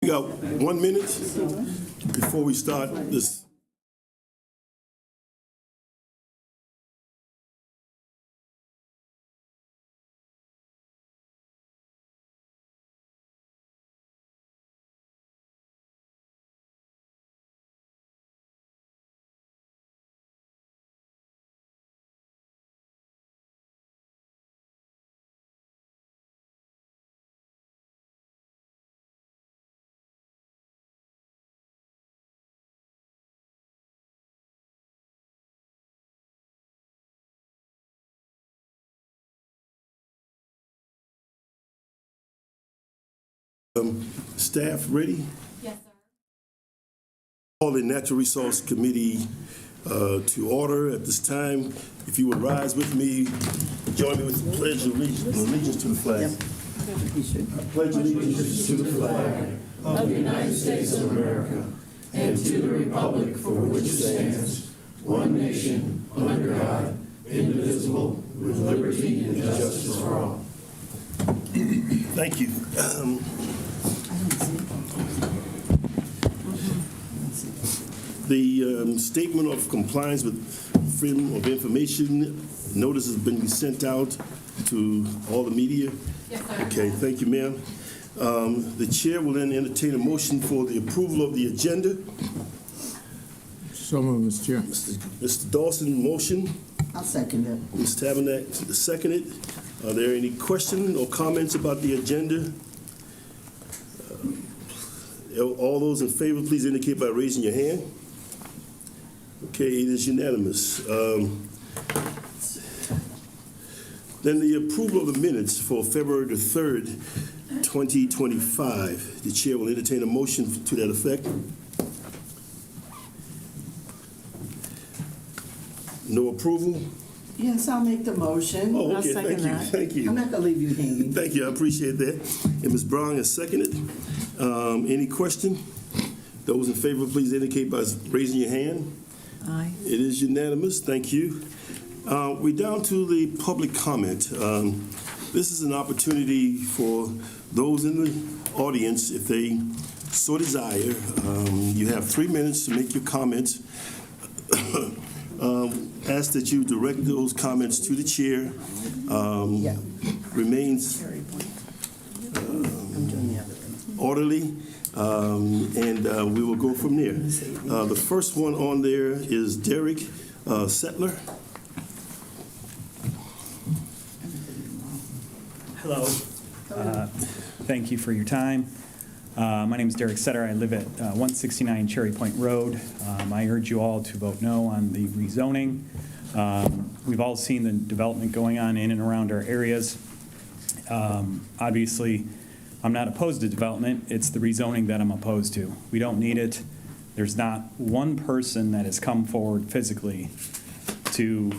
got 1 minute before we start this. Staff ready? Yes, sir. Call the Natural Resource Committee to order at this time. If you would rise with me, join me with the Pledge of Allegiance to the flag. I pledge allegiance to the flag of the United States of America and to the republic for which it stands, one nation, under God, indivisible, with liberty and justice for all. Thank you. The statement of compliance with Freedom of Information notice has been sent out to all the media. Yes, sir. Okay, thank you, ma'am. The chair will then entertain a motion for the approval of the agenda. So moved, Mr. Chair. Mr. Dawson, motion. I'll second it. Ms. Tabernac, seconded. Are there any questions or comments about the agenda? All those in favor, please indicate by raising your hand. Okay, it is unanimous. Then the approval of the minutes for February the 3rd, 2025. The chair will entertain a motion to that effect. No approval? Yes, I'll make the motion. Oh, I'll okay, second thank you, that. thank you. I'm not going to leave you hanging. Thank you, I appreciate that. And Ms. Brown has seconded. Any question? Those in favor, please indicate by raising your hand. Aye. It is unanimous. Thank you. We're down to the public comment. This is an opportunity for those in the audience, if they so desire. You have 3 minutes to make your comments. Ask that you direct those comments to the chair. Remains orderly, and we will go from there. The first one on there is Derek Settler. Hello. Thank you for your time. My name is Derek Setter. I live at 169 Cherry Point Road. I urge you all to vote no on the rezoning. We've all seen the development going on in and around our areas. Obviously, I'm not opposed to development. It's the rezoning that I'm opposed to. We don't need it. There's not one person that has come forward physically to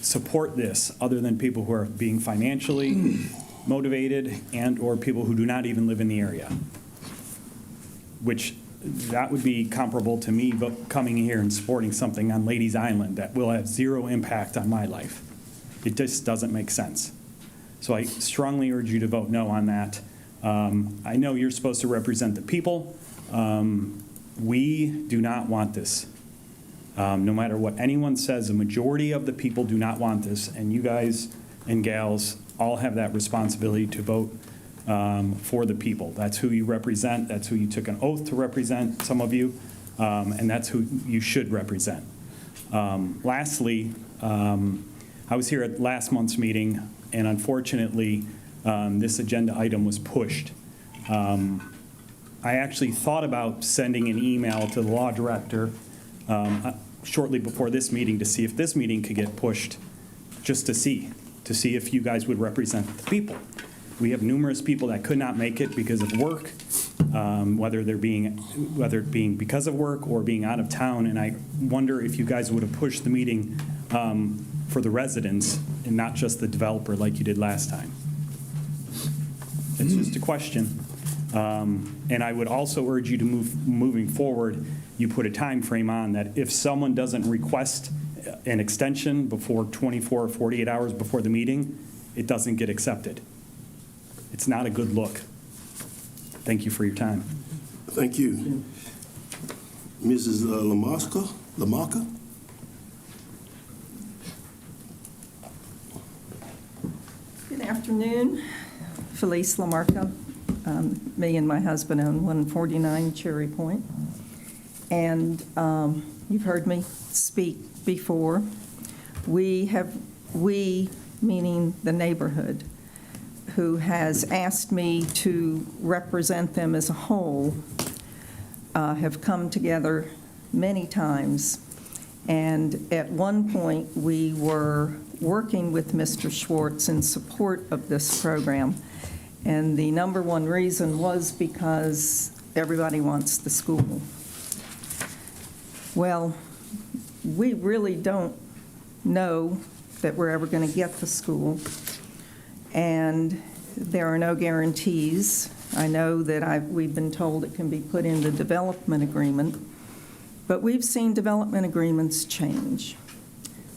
support this other than people who are being financially motivated and or people who do not even live in the area, which that would be comparable to me coming here and supporting something on Ladies Island that will have zero impact on my life. It just doesn't make sense. So I strongly urge you to vote no on that. I know you're supposed to represent the people. We do not want this. No matter what anyone says, a majority of the people do not want this, and you guys and gals all have that responsibility to vote for the people. That's who you represent. That's who you took an oath to represent, some of you, and that's who you should represent. Lastly, I was here at last month's meeting, and unfortunately, this agenda item was pushed. I actually thought about sending an email to the law director shortly before this meeting to see if this meeting could get pushed, just to see if you guys would represent the people. We have numerous people that could not make it because of work, whether it being because of work or being out of town, and I wonder if you guys would have pushed the meeting for the residents and not just the developer like you did last time. It's just a question. And I would also urge you to moving forward, you put a time frame on that if someone doesn't request an extension before 24 or 48 hours before the meeting, it doesn't get accepted. It's not a good look. Thank you for your time. Thank you. Mrs. Lamarca? Good afternoon. Felice Lamarca. Me and my husband own 149 Cherry Point. And you've heard me speak before. We, meaning the neighborhood, who has asked me to represent them as a whole, have come together many times. And at one point, we were working with Mr. Schwartz in support of this program. And the number one reason was because everybody wants the school. Well, we really don't know that we're ever going to get the school, and there are no guarantees. I know that we've been told it can be put in the development agreement, but we've seen development agreements change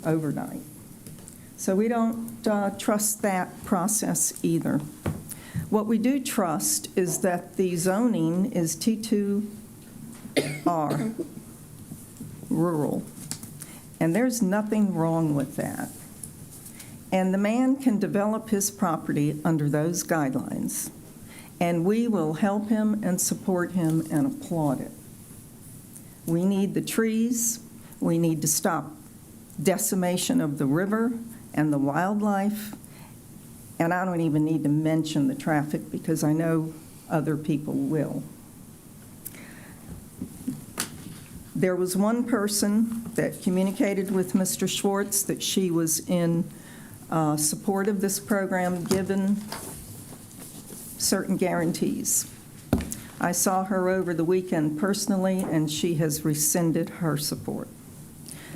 overnight. So we don't trust that process either. What we do trust is that the zoning is T2R, rural, and there's nothing wrong with that. And the man can develop his property under those guidelines, and we will help him and support him and applaud it. We need the trees. We need to stop decimation of the river and the wildlife. And I don't even need to mention the traffic because I know other people will. There was one person that communicated with Mr. Schwartz that she was in support of this program, given certain guarantees. I saw her over the weekend personally, and she has rescinded her support.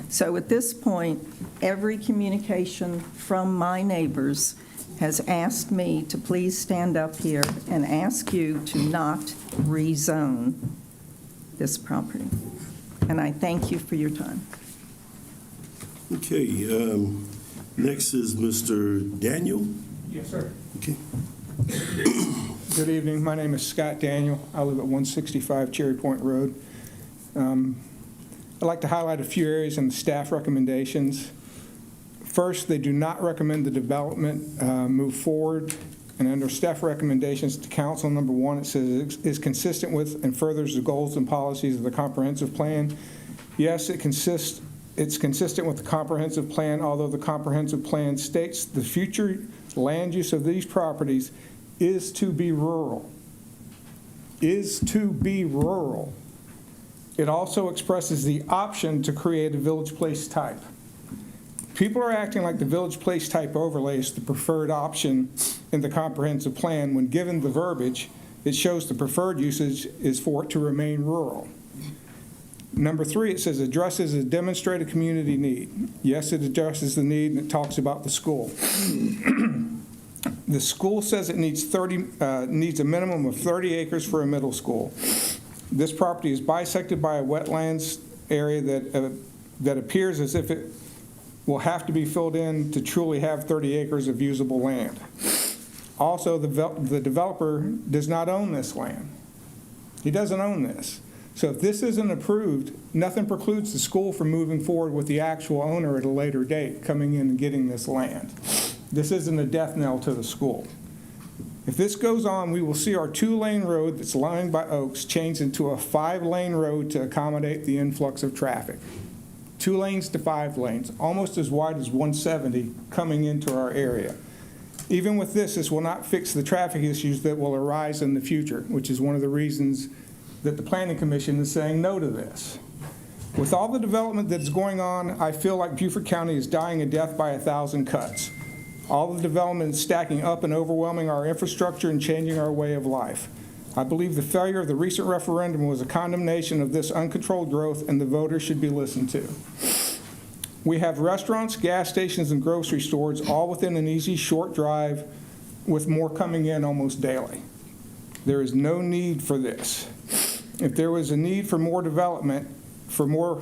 So at this point, every communication from my neighbors has asked me to please stand up here and ask you to not rezone this property. And I thank you for your time. Okay, next is Mr. Daniel. Yes, sir. Okay. Good evening. My name is Scott Daniel. I live at 165 Cherry Point Road. I'd like to highlight a few areas in the staff recommendations. First, they do not recommend the development move forward. And under staff recommendations to council, number one, it says is consistent with and furthers the goals and policies of the comprehensive plan. Yes, it's consistent with the comprehensive plan, although the comprehensive plan states the future land use of these properties is to be rural. Is to be rural. It also expresses the option to create a village place type. People are acting like the village place type overlay is the preferred option in the comprehensive plan when given the verbiage, it shows the preferred usage is for it to remain rural. Number three, it says addresses a demonstrated community need. Yes, it addresses the need, and it talks about the school. The school says it needs a minimum of 30 acres for a middle school. This property is bisected by a wetlands area that appears as if it will have to be filled in to truly have 30 acres of usable land. Also, the developer does not own this land. He doesn't own this. So if this isn't approved, nothing precludes the school from moving forward with the actual owner at a later date, coming in and getting this land. This isn't a death knell to the school. If this goes on, we will see our 2-lane road that's lined by oaks changed into a 5-lane road to accommodate the influx of traffic. 2 lanes to 5 lanes, almost as wide as 170 coming into our area. Even with this will not fix the traffic issues that will arise in the future, which is one of the reasons that the Planning Commission is saying no to this. With all the development that's going on, I feel like Beaufort County is dying a death by 1,000 cuts. All the development is stacking up and overwhelming our infrastructure and changing our way of life. I believe the failure of the recent referendum was a condemnation of this uncontrolled growth, and the voters should be listened to. We have restaurants, gas stations, and grocery stores all within an easy, short drive, with more coming in almost daily. There is no need for this. If there was a need for more development, for more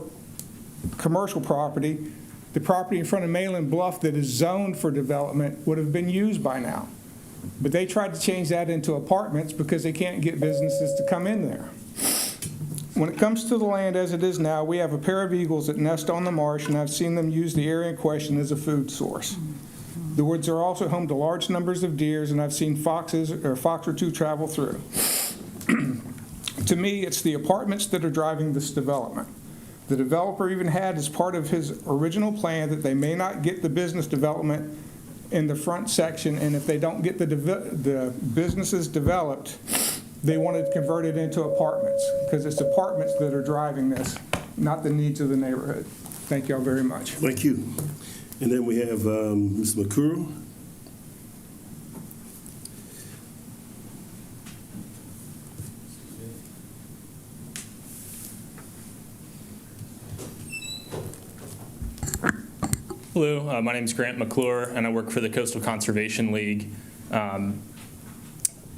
commercial property, the property in front of Malin Bluff that is zoned for development would have been used by now. But they tried to change that into apartments because they can't get businesses to come in there. When it comes to the land as it is now, we have a pair of eagles that nest on the marsh, and I've seen them use the area in question as a food source. The woods are also home to large numbers of deers, and I've seen fox or two travel through. To me, it's the apartments that are driving this development. The developer even had as part of his original plan that they may not get the business development in the front section, and if they don't get the businesses developed, they wanted to convert it into apartments, because it's apartments that are driving this, not the needs of the neighborhood. Thank you all very much. Thank you. And then we have Ms. McCurry. Hello, my name is Grant McClure, and I work for the Coastal Conservation League.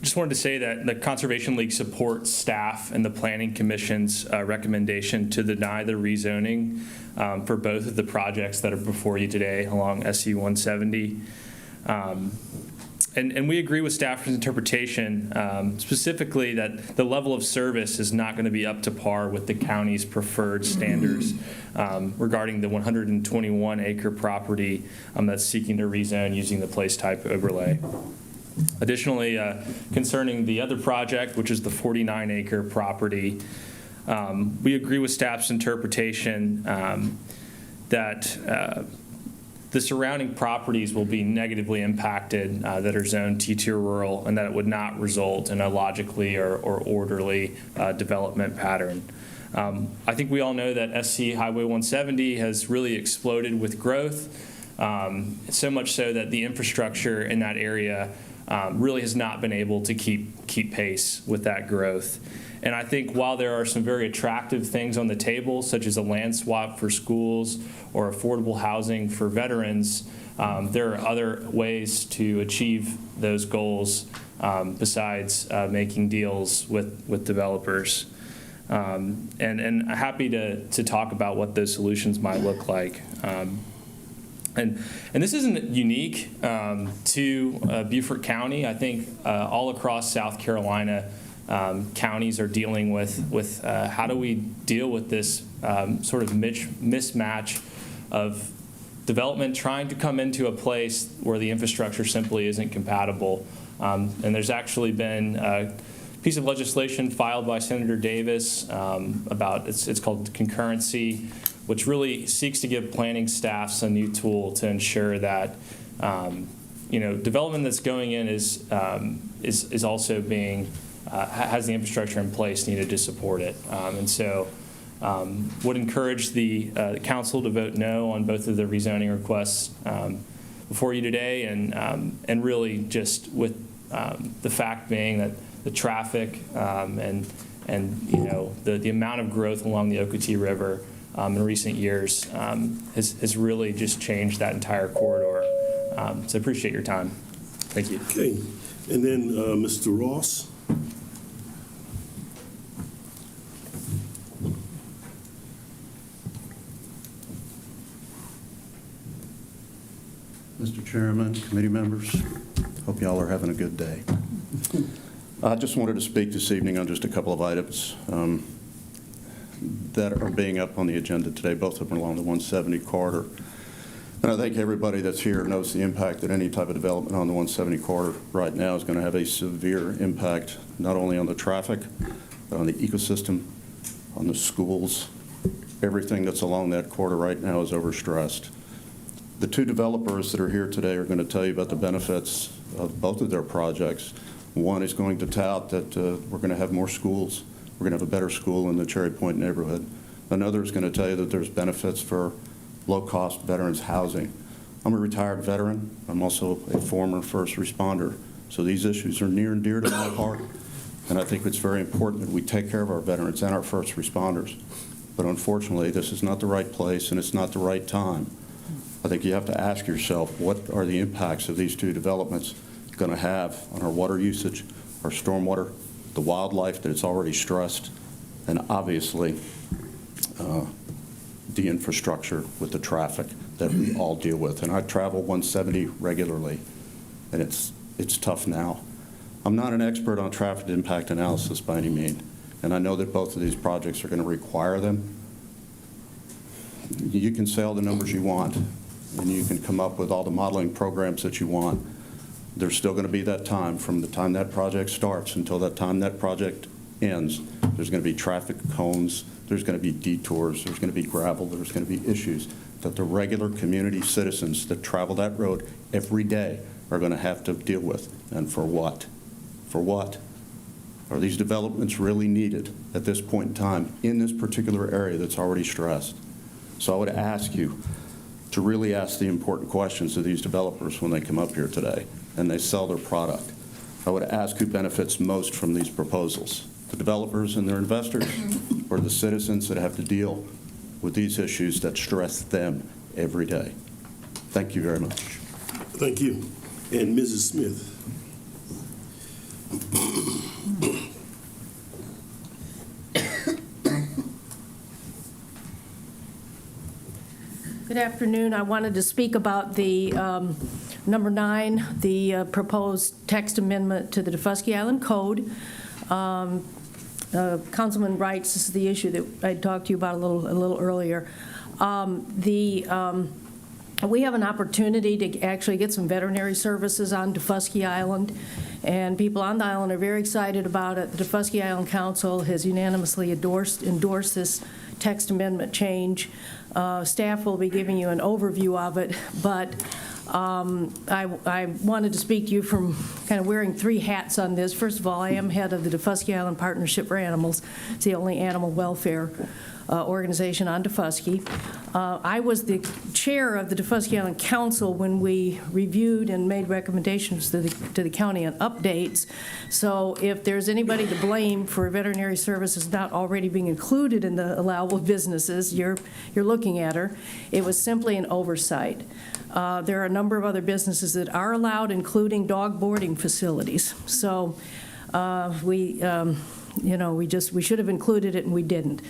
Just wanted to say that the Conservation League supports staff and the Planning Commission's recommendation to deny the rezoning for both of the projects that are before you today along SC 170. And we agree with staff's interpretation, specifically that the level of service is not going to be up to par with the county's preferred standards regarding the 121-acre property that's seeking to rezone using the place type overlay. Additionally, concerning the other project, which is the 49-acre property, we agree with staff's interpretation that the surrounding properties will be negatively impacted that are zoned T2 rural, and that it would not result in a logically or orderly development pattern. I think we all know that SC Highway 170 has really exploded with growth, so much so that the infrastructure in that area really has not been able to keep pace with that growth. And I think while there are some very attractive things on the table, such as a land swap for schools or affordable housing for veterans, there are other ways to achieve those goals besides making deals with developers. And happy to talk about what those solutions might look like. And this isn't unique to Beaufort County. I think all across South Carolina, counties are dealing with how do we deal with this sort of mismatch of development trying to come into a place where the infrastructure simply isn't compatible. And there's actually been a piece of legislation filed by Senator Davis about, it's called concurrency, which really seeks to give planning staffs a new tool to ensure that development that's going in is also being has the infrastructure in place needed to support it. And so would encourage the council to vote no on both of the rezoning requests before you today, and really just with the fact being that the traffic and the amount of growth along the Ocoee River in recent years has really just changed that entire corridor. So I appreciate your time. Thank you. Okay. And then Mr. Ross. Mr. Chairman, committee members, hope y'all are having a good day. I just wanted to speak this evening on just a couple of items that are being up on the agenda today. Both of them are along the 170 corridor. And I think everybody that's here knows the impact that any type of development on the 170 corridor right now is going to have a severe impact, not only on the traffic, but on the ecosystem, on the schools. Everything that's along that corridor right now is overstressed. The two developers that are here today are going to tell you about the benefits of both of their projects. One is going to tout that we're going to have more schools. We're going to have a better school in the Cherry Point neighborhood. Another is going to tell you that there's benefits for low-cost veterans housing. I'm a retired veteran. I'm also a former first responder. So these issues are near and dear to my heart. And I think it's very important that we take care of our veterans and our first responders. But unfortunately, this is not the right place and it's not the right time. I think you have to ask yourself, what are the impacts of these two developments going to have on our water usage, our stormwater, the wildlife that it's already stressed, and obviously the infrastructure with the traffic that we all deal with. And I travel 170 regularly, and it's It's tough now. I'm not an expert on traffic impact analysis by any means, and I know that both of these projects are going to require them. You can say all the numbers you want, and you can come up with all the modeling programs that you want. There's still going to be that time from the time that project starts until that time that project ends. There's going to be traffic cones, there's going to be detours, there's going to be gravel, there's going to be issues that the regular community citizens that travel that road every day are going to have to deal with. And for what? For what? Are these developments really needed at this point in time in this particular area that's already stressed? So I would ask you to really ask the important questions of these developers when they come up here today and they sell their product. I would ask who benefits most from these proposals, the developers and their investors, or the citizens that have to deal with these issues that stress them every day. Thank you very much. Thank you. And Mrs. Smith. Good afternoon. I wanted to speak about the number 9, the proposed text amendment to the Defusky Island Code. Councilman writes, this is the issue that I talked to you about a little earlier. We have an opportunity to actually get some veterinary services on Defusky Island, and people on the island are very excited about it. The Defusky Island Council has unanimously endorsed this text amendment change. Staff will be giving you an overview of it, but I wanted to speak to you from kind of wearing 3 hats on this. First of all, I am head of the Defusky Island Partnership for Animals. It's the only animal welfare organization on Defusky. I was the chair of the Defusky Island Council when we reviewed and made recommendations to the county on updates. So if there's anybody to blame for veterinary services not already being included in the allowable businesses, you're looking at her. It was simply an oversight. There are a number of other businesses that are allowed, including dog boarding facilities. So we should have included it, and we didn't.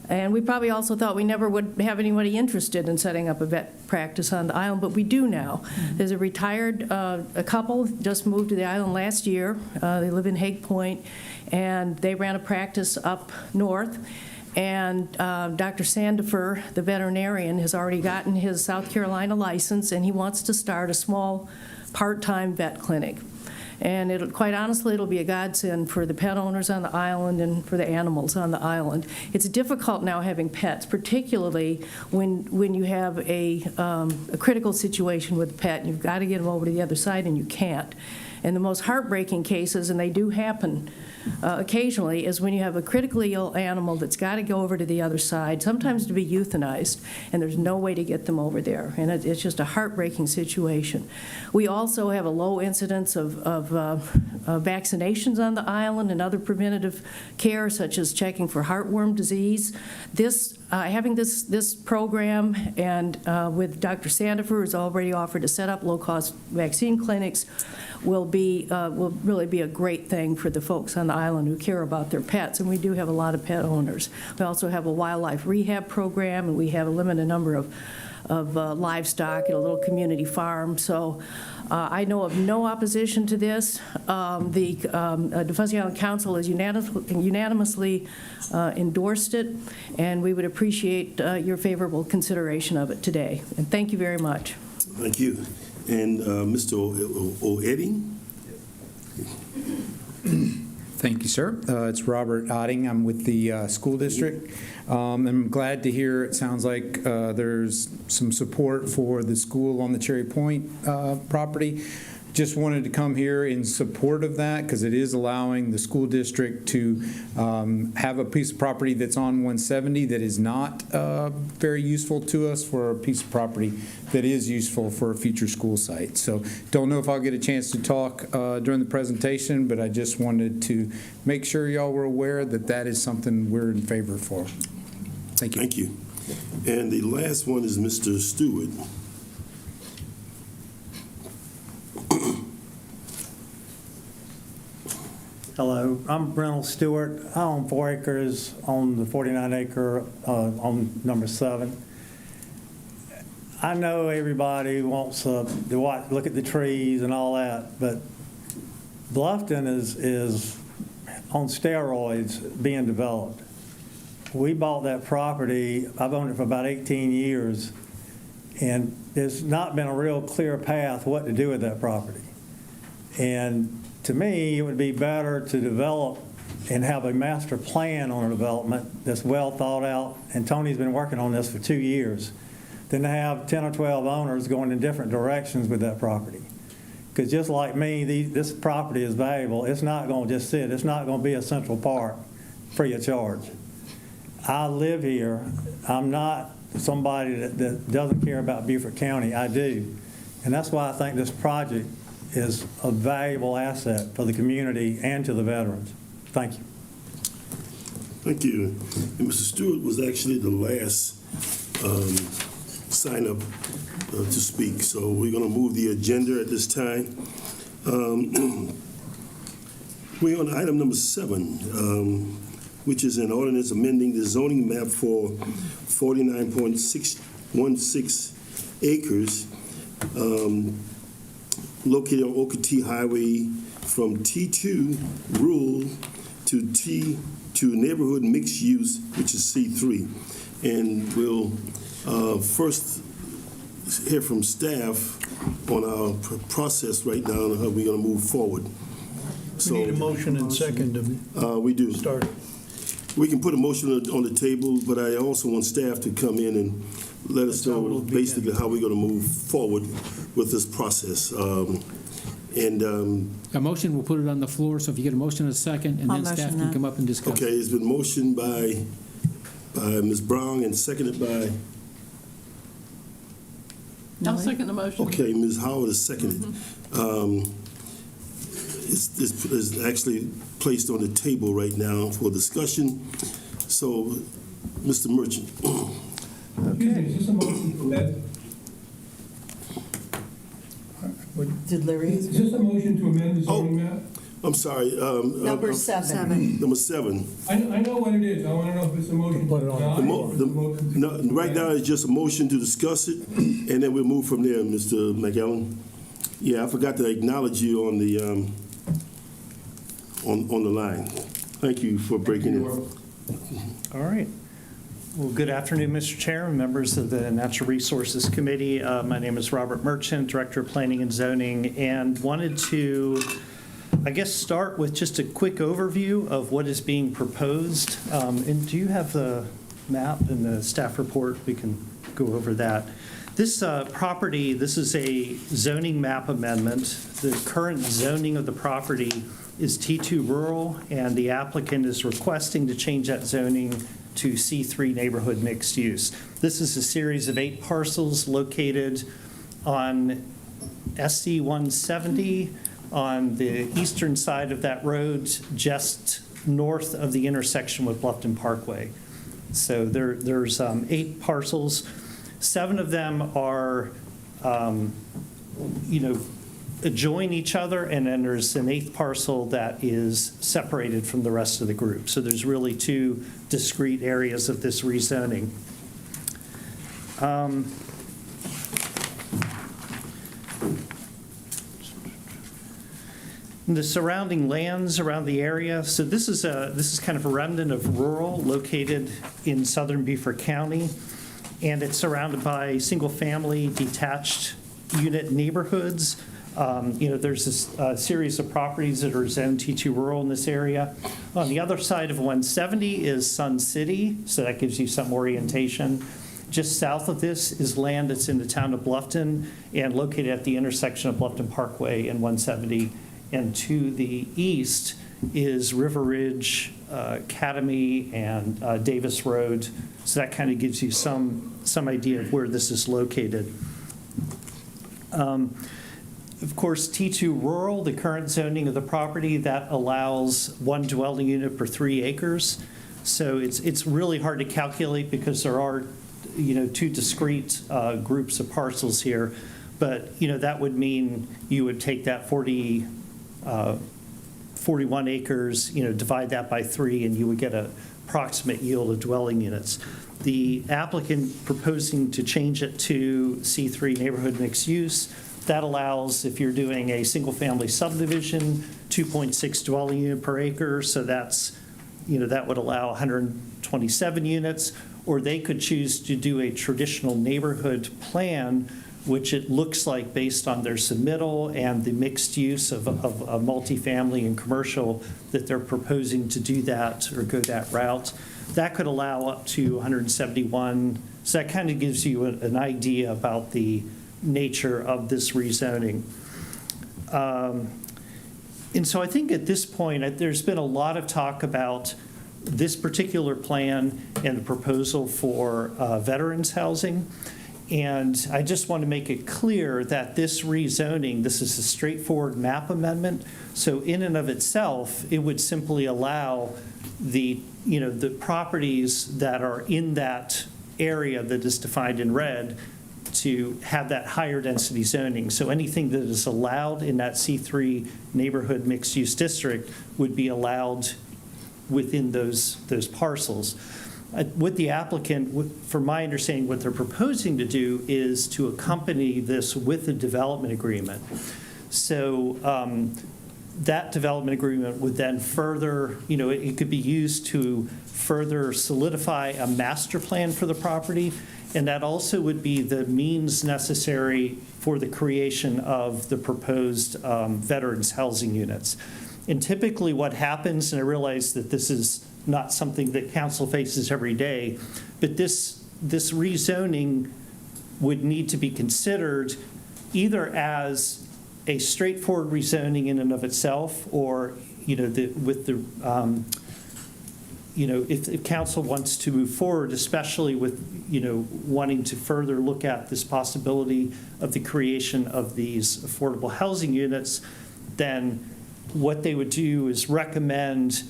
And we probably also thought we never would have anybody interested in setting up a vet practice on the island, but we do now. There's a retired a couple just moved to the island last year. They live in Hague Point, and they ran a practice up north. And Dr. Sandifer, the veterinarian, has already gotten his South Carolina license, and he wants to start a small part-time vet clinic. And quite honestly, it'll be a godsend for the pet owners on the island and for the animals on the island. It's difficult now having pets, particularly when you have a critical situation with a pet, and you've got to get them over to the other side, and you can't. And the most heartbreaking cases, and they do happen occasionally, is when you have a critically ill animal that's got to go over to the other side, sometimes to be euthanized, and there's no way to get them over there. And it's just a heartbreaking situation. We also have a low incidence of vaccinations on the island and other preventative care, such as checking for heartworm disease. Having this program and with Dr. Sandifer, who's already offered to set up low-cost vaccine clinics, will really be a great thing for the folks on the island who care about their pets, and we do have a lot of pet owners. We also have a wildlife rehab program, and we have a limited number of livestock at a little community farm. So I know of no opposition to this. The Defusky Island Council has unanimously endorsed it, and we would appreciate your favorable consideration of it today. And thank you very much. Thank you. And Mr. O'Edding? Thank you, sir. It's Robert Otting. I'm with the school district. I'm glad to hear it sounds like there's some support for the school on the Cherry Point property. Just wanted to come here in support of that because it is allowing the school district to have a piece of property that's on 170 that is not very useful to us for a piece of property that is useful for a future school site. So don't know if I'll get a chance to talk during the presentation, but I just wanted to make sure y'all were aware that that is something we're in favor for. Thank you. Thank you. And the last one is Mr. Stewart. Hello, I'm Brennell Stewart. I own 4 acres on the 49 acre on number 7. I know everybody wants to look at the trees and all that, but Bluffton is on steroids being developed. We bought that property, I've owned it for about 18 years, and there's not been a real clear path what to do with that property. And to me, it would be better to develop and have a master plan on a development that's well thought out, and Tony's been working on this for 2 years, than to have 10 or 12 owners going in different directions with that property. Because just like me, this property is valuable. It's not going to just sit. It's not going to be a central park free of charge. I live here. I'm not somebody that doesn't care about Beaufort County. I do. And that's why I think this project is a valuable asset for the community and to the veterans. Thank you. Thank you. And Mr. Stewart was actually the last sign up to speak. So we're going to move the agenda at this time. We're on item number 7, which is an ordinance amending the zoning map for 49.616 acres located on Okatee Highway from T2 rural to neighborhood mixed use, which is C3. And we'll first hear from staff on our process right now and how we're going to move forward. We need a motion and second to We do. start. We can put a motion on the table, but I also want staff to come in and let us That's how know it'll begin. basically how we're going to move forward with this process. A motion, we'll put it on the floor, so if you get a motion and a second, and I'll then staff motion can that. come up and discuss. Okay, it's been motioned by Ms. Brown and seconded by, I'll second the motion. okay, Ms. Howard is seconded. It's actually placed on the table right now for discussion. So, Mr. Merchant. Did Larry? Is this a motion to amend the zoning map? I'm sorry. Number 7. Number 7. I know what it is. I want to know if it's a motion. Put it on. No, right now, it's just a motion to discuss it, and then we'll move from there, Mr. McAllen. Yeah, I forgot to acknowledge you on the on the line. Thank you for breaking it. All right. Well, good afternoon, Mr. Chair and members of the Natural Resources Committee. My name is Robert Merchant, Director of Planning and Zoning, and wanted to, I guess, start with just a quick overview of what is being proposed. And do you have the map and the staff report? We can go over that. This property, this is a zoning map amendment. The current zoning of the property is T2 rural, and the applicant is requesting to change that zoning to C3 neighborhood mixed use. This is a series of 8 parcels located on SC 170 on the eastern side of that road, just north of the intersection with Bluffton Parkway. So there's 8 parcels. 7 of them are, adjoin each other, and then there's an 8th parcel that is separated from the rest of the group. So there's really 2 discrete areas of this rezoning. The surrounding lands around the area. So this is kind of a remnant of rural located in southern Beaufort County, and it's surrounded by single-family detached unit neighborhoods. There's this series of properties that are zoned T2 rural in this area. On the other side of 170 is Sun City, so that gives you some orientation. Just south of this is land that's in the town of Bluffton and located at the intersection of Bluffton Parkway and 170. And to the east is River Ridge, Academy, and Davis Road. So that kind of gives you some idea of where this is located. Of course, T2 rural, the current zoning of the property, that allows 1 dwelling unit per 3 acres. So it's really hard to calculate because there are 2 discrete groups of parcels here. But that would mean you would take that 41 acres, divide that by 3, and you would get an approximate yield of dwelling units. The applicant proposing to change it to C3 neighborhood mixed use That allows, if you're doing a single-family subdivision, 2.6 dwelling unit per acre, so that's, that would allow 127 units, or they could choose to do a traditional neighborhood plan, which it looks like based on their submittal and the mixed use of multifamily and commercial, that they're proposing to do that or go that route. That could allow up to 171. So that kind of gives you an idea about the nature of this rezoning. And so I think at this point, there's been a lot of talk about this particular plan and the proposal for veterans housing. And I just want to make it clear that this rezoning, this is a straightforward map amendment. So in and of itself, it would simply allow the properties that are in that area that is defined in red to have that higher density zoning. So anything that is allowed in that C3 neighborhood mixed use district would be allowed within those parcels. What the applicant, from my understanding, what they're proposing to do is to accompany this with a development agreement. So that development agreement would then further, it could be used to further solidify a master plan for the property, and that also would be the means necessary for the creation of the proposed veterans housing units. And typically what happens, and I realize that this is not something that council faces every day, but this rezoning would need to be considered either as a straightforward rezoning in and of itself, or if council wants to move forward, especially with wanting to further look at this possibility of the creation of these affordable housing units, then what they would do is recommend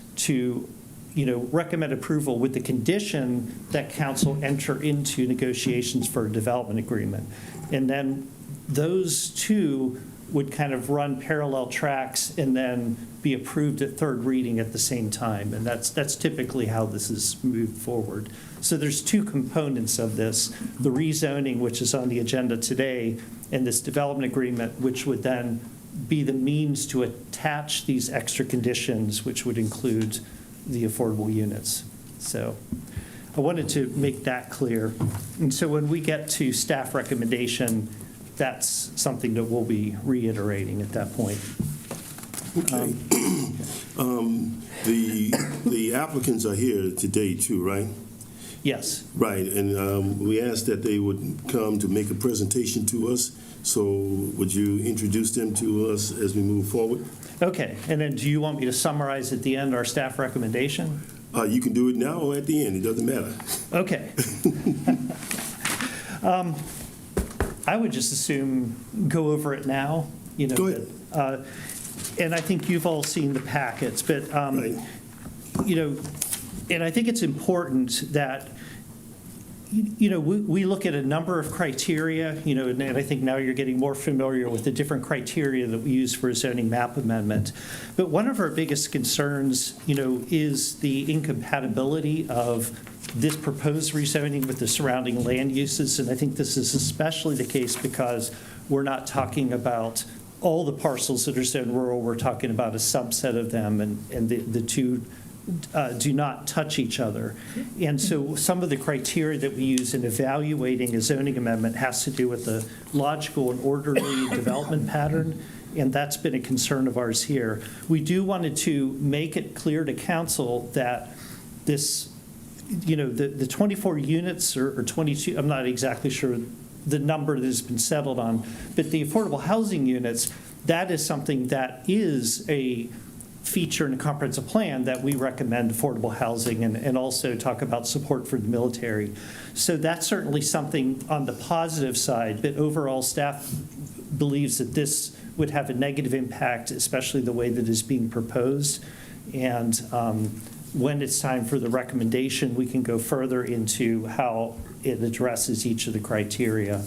approval with the condition that council enter into negotiations for a development agreement. And then those two would kind of run parallel tracks and then be approved at third reading at the same time. And that's typically how this is moved forward. So there's two components of this: the rezoning, which is on the agenda today, and this development agreement, which would then be the means to attach these extra conditions, which would include the affordable units. So I wanted to make that clear. And so when we get to staff recommendation, that's something that we'll be reiterating at that point. Okay. The applicants are here today too, right? Yes. Right, and we asked that they would come to make a presentation to us. So would you introduce them to us as we move forward? Okay, and then do you want me to summarize at the end our staff recommendation? You can do it now or at the end, it doesn't matter. Okay. I would just assume go over it now. Go ahead. And I think you've all seen the packets, but, Right. And I think it's important that, we look at a number of criteria, and I think now you're getting more familiar with the different criteria that we use for a zoning map amendment. But one of our biggest concerns, is the incompatibility of this proposed rezoning with the surrounding land uses. And I think this is especially the case because we're not talking about all the parcels that are zoned rural. We're talking about a subset of them, and the two do not touch each other. And so some of the criteria that we use in evaluating a zoning amendment has to do with the logical and orderly development pattern, and that's been a concern of ours here. We do wanted to make it clear to council that this, the 24 units or 22, I'm not exactly sure the number that has been settled on, but the affordable housing units, that is something that is a feature in a comprehensive plan that we recommend affordable housing, and also talk about support for the military. So that's certainly something on the positive side, but overall staff believes that this would have a negative impact, especially the way that it is being proposed. And when it's time for the recommendation, we can go further into how it addresses each of the criteria,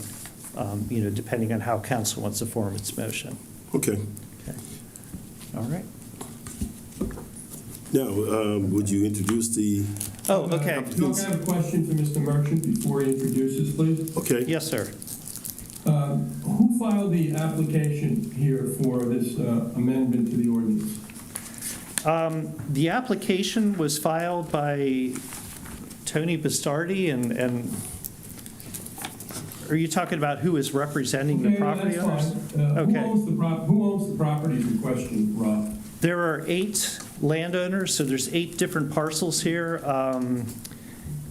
depending on how council wants to form its motion. Okay. All right. Now, would you introduce the Oh, okay. applicants? I have a question for Mr. Merchant before he introduces, please? Okay. Yes, sir. Who filed the application here for this amendment to the ordinance? The application was filed by Tony Bastardi, and are you talking about who is representing the property owners? That's fine. Okay. Who owns the properties in question, Rob? There are 8 landowners, so there's 8 different parcels here.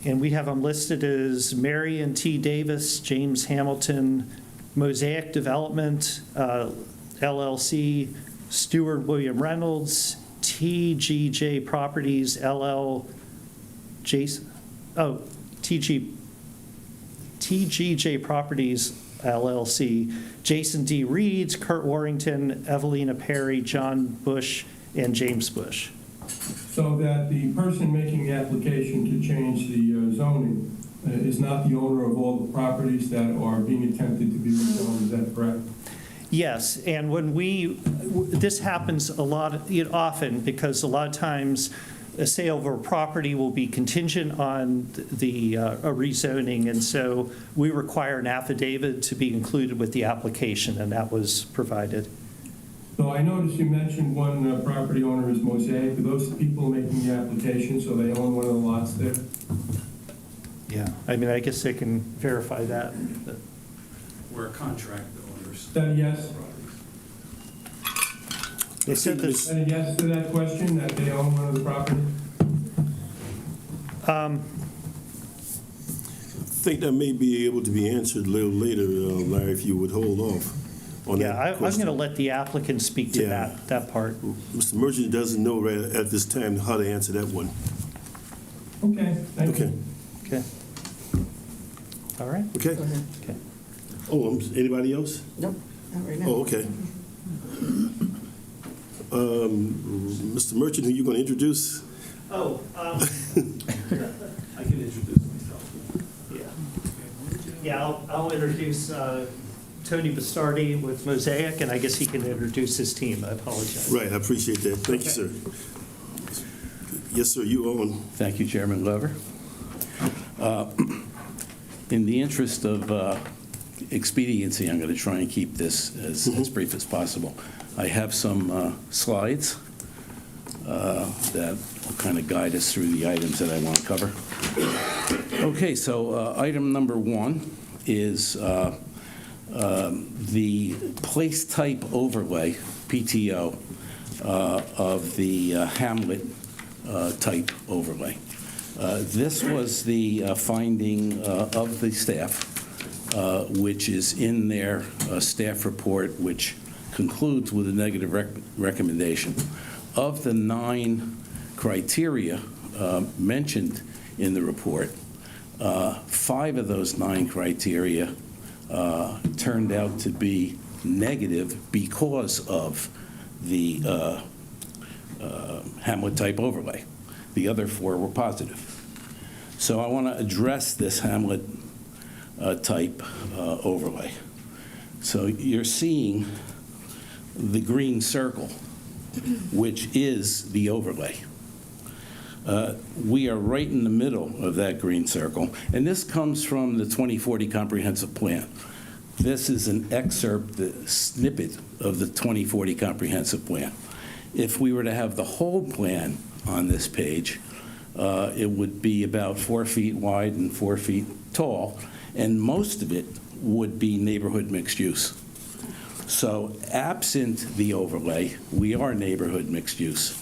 And we have them listed as Marion T. Davis, James Hamilton, Mosaic Development, LLC, Stuart William Reynolds, TGJ Properties, TGJ Properties, LLC, Jason D. Reeds, Kurt Warrington, Evelina Perry, John Bush, and James Bush. So that the person making the application to change the zoning is not the owner of all the properties that are being attempted to be rezoned, is that correct? Yes, and when this happens a lot, often, because a lot of times a sale of a property will be contingent on a rezoning, and so we require an affidavit to be included with the application, and that was provided. So I noticed you mentioned one property owner is Mosaic. Are those the people making the application, so they own one of the lots there? Yeah, I mean, I guess they can verify that. We're contract owners. Is that a yes? They said this. Is that a yes to that question, that they own one of the properties? I think that may be able to be answered a little later, Larry, if you would hold off on that Yeah, I'm question. going to let the applicant speak to Yeah. that part. Mr. Merchant doesn't know right at this time how to answer that one. Okay, thank Okay. you. Okay. All right. Okay? Okay. Oh, anybody else? Nope, not right now. Oh, okay. Mr. Merchant, who you going to introduce? Oh, I can introduce myself. yeah, I'll introduce Tony Bastardi with Mosaic, and I guess he can introduce his team. I apologize. Right, I appreciate that. Thank you, sir. Yes, sir, you own. Thank you, Chairman Glover. In the interest of expediency, I'm going to try and keep this as brief as possible. I have some slides that will kind of guide us through the items that I want to cover. Okay, so item number 1 is the place type overlay, PTO, of the Hamlet type overlay. This was the finding of the staff, which is in their staff report, which concludes with a negative recommendation. Of the 9 criteria mentioned in the report, 5 of those 9 criteria turned out to be negative because of the Hamlet type overlay. The other 4 were positive. So I want to address this Hamlet type overlay. So you're seeing the green circle, which is the overlay. We are right in the middle of that green circle, and this comes from the 2040 Comprehensive Plan. This is an excerpt, the snippet of the 2040 Comprehensive Plan. If we were to have the whole plan on this page, it would be about 4 feet wide and 4 feet tall, and most of it would be neighborhood mixed use. So absent the overlay, we are neighborhood mixed use,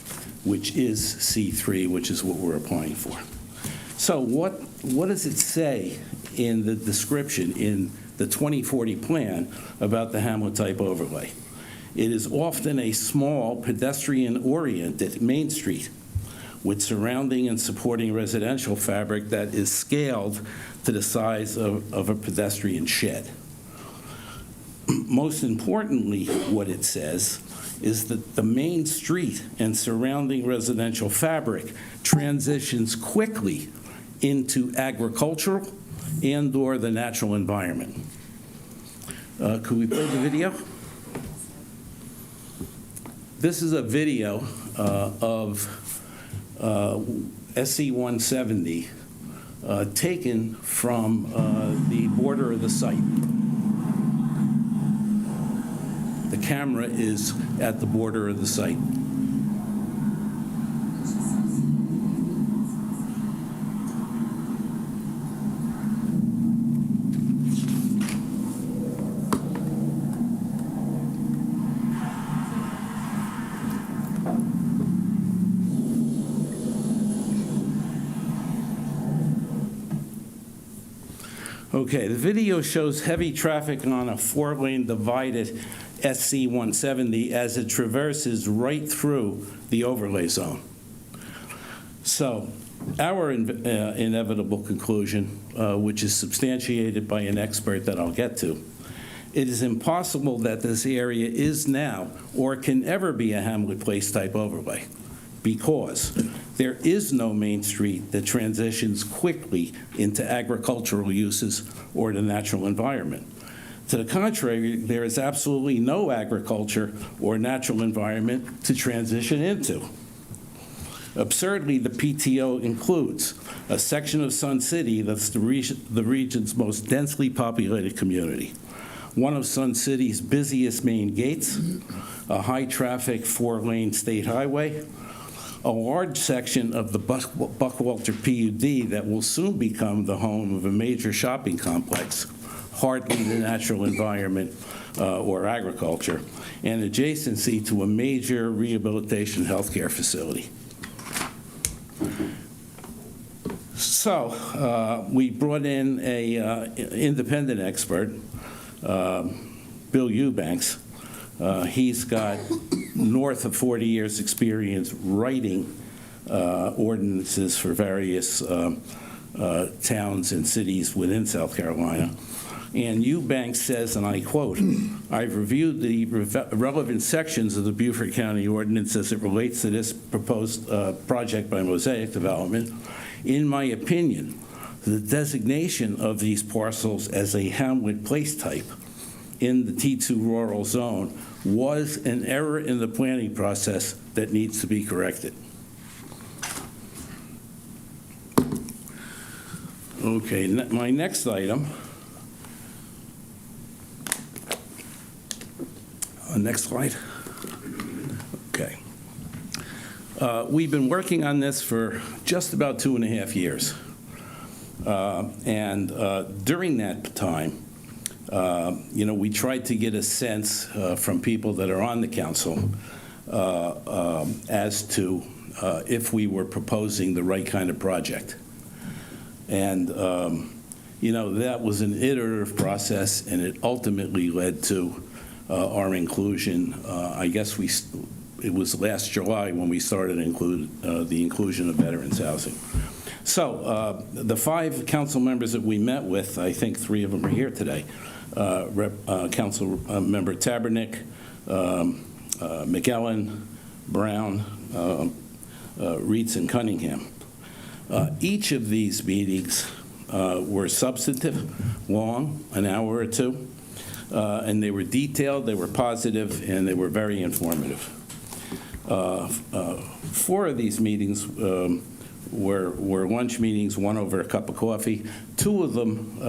which is C3, which is what we're applying for. So what does it say in the description in the 2040 plan about the Hamlet type overlay? It is often a small pedestrian-oriented main street with surrounding and supporting residential fabric that is scaled to the size of a pedestrian shed. Most importantly, what it says is that the main street and surrounding residential fabric transitions quickly into agricultural and/or the natural environment. Could we play the video? This is a video of SC 170 taken from the border of the site. camera is at the border of the site. Okay, the video shows heavy traffic on a 4-lane divided SC 170 as it traverses right through the overlay zone. So, our inevitable conclusion, which is substantiated by an expert that I'll get to, it is impossible that this area is now or can ever be a Hamlet Place type overlay, because there is no main street that transitions quickly into agricultural uses or the natural environment. To the contrary, there is absolutely no agriculture or natural environment to transition into. Absurdly, the PTO includes a section of Sun City that's the region's most densely populated community, one of Sun City's busiest main gates, a high-traffic 4-lane state highway, a large section of the Buckwalter PUD that will soon become the home of a major shopping complex, hardly the natural environment or agriculture, and adjacency to a major rehabilitation healthcare facility. So we brought in a independent expert, Bill Eubanks. He's got north of 40 years experience writing ordinances for various towns and cities within South Carolina. And Eubanks says, and I quote, "I've reviewed the relevant sections of the Beaufort County ordinance as it relates to this proposed project by Mosaic Development. In my opinion, the designation of these parcels as a Hamlet Place type in the T2 rural zone was an error in the planning process that needs to be corrected." Okay, my next item. Next slide. Okay. We've been working on this for just about 2.5 years. And during that time, we tried to get a sense from people that are on the council as to if we were proposing the right kind of project. And, that was an iterative process, and it ultimately led to our inclusion. I guess it was last July when we started the inclusion of veterans housing. So the 5 council members that we met with, I think 3 of them are here today. Council Member Tabernick, McEllen, Brown, Reitz, and Cunningham. Each of these meetings were substantive, long, an hour or 2, and they were detailed, they were positive, and they were very informative. 4 of these meetings were lunch meetings, 1 over a cup of coffee. 2 of them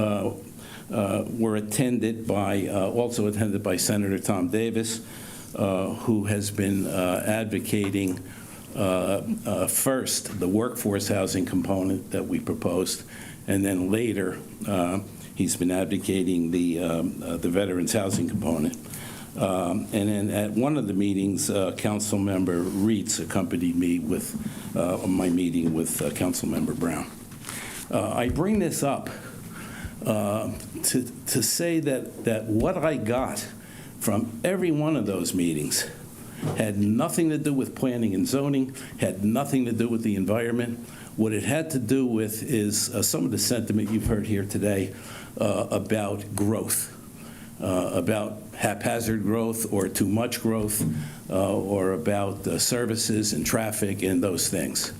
were also attended by Senator Tom Davis, who has been advocating first the workforce housing component that we proposed, and then later he's been advocating the veterans housing component. And then at one of the meetings, Council Member Reitz accompanied me with my meeting with Council Member Brown. I bring this up to say that what I got from every one of those meetings had nothing to do with planning and zoning, had nothing to do with the environment. What it had to do with is some of the sentiment you've heard here today about growth, about haphazard growth or too much growth, or about services and traffic and those things.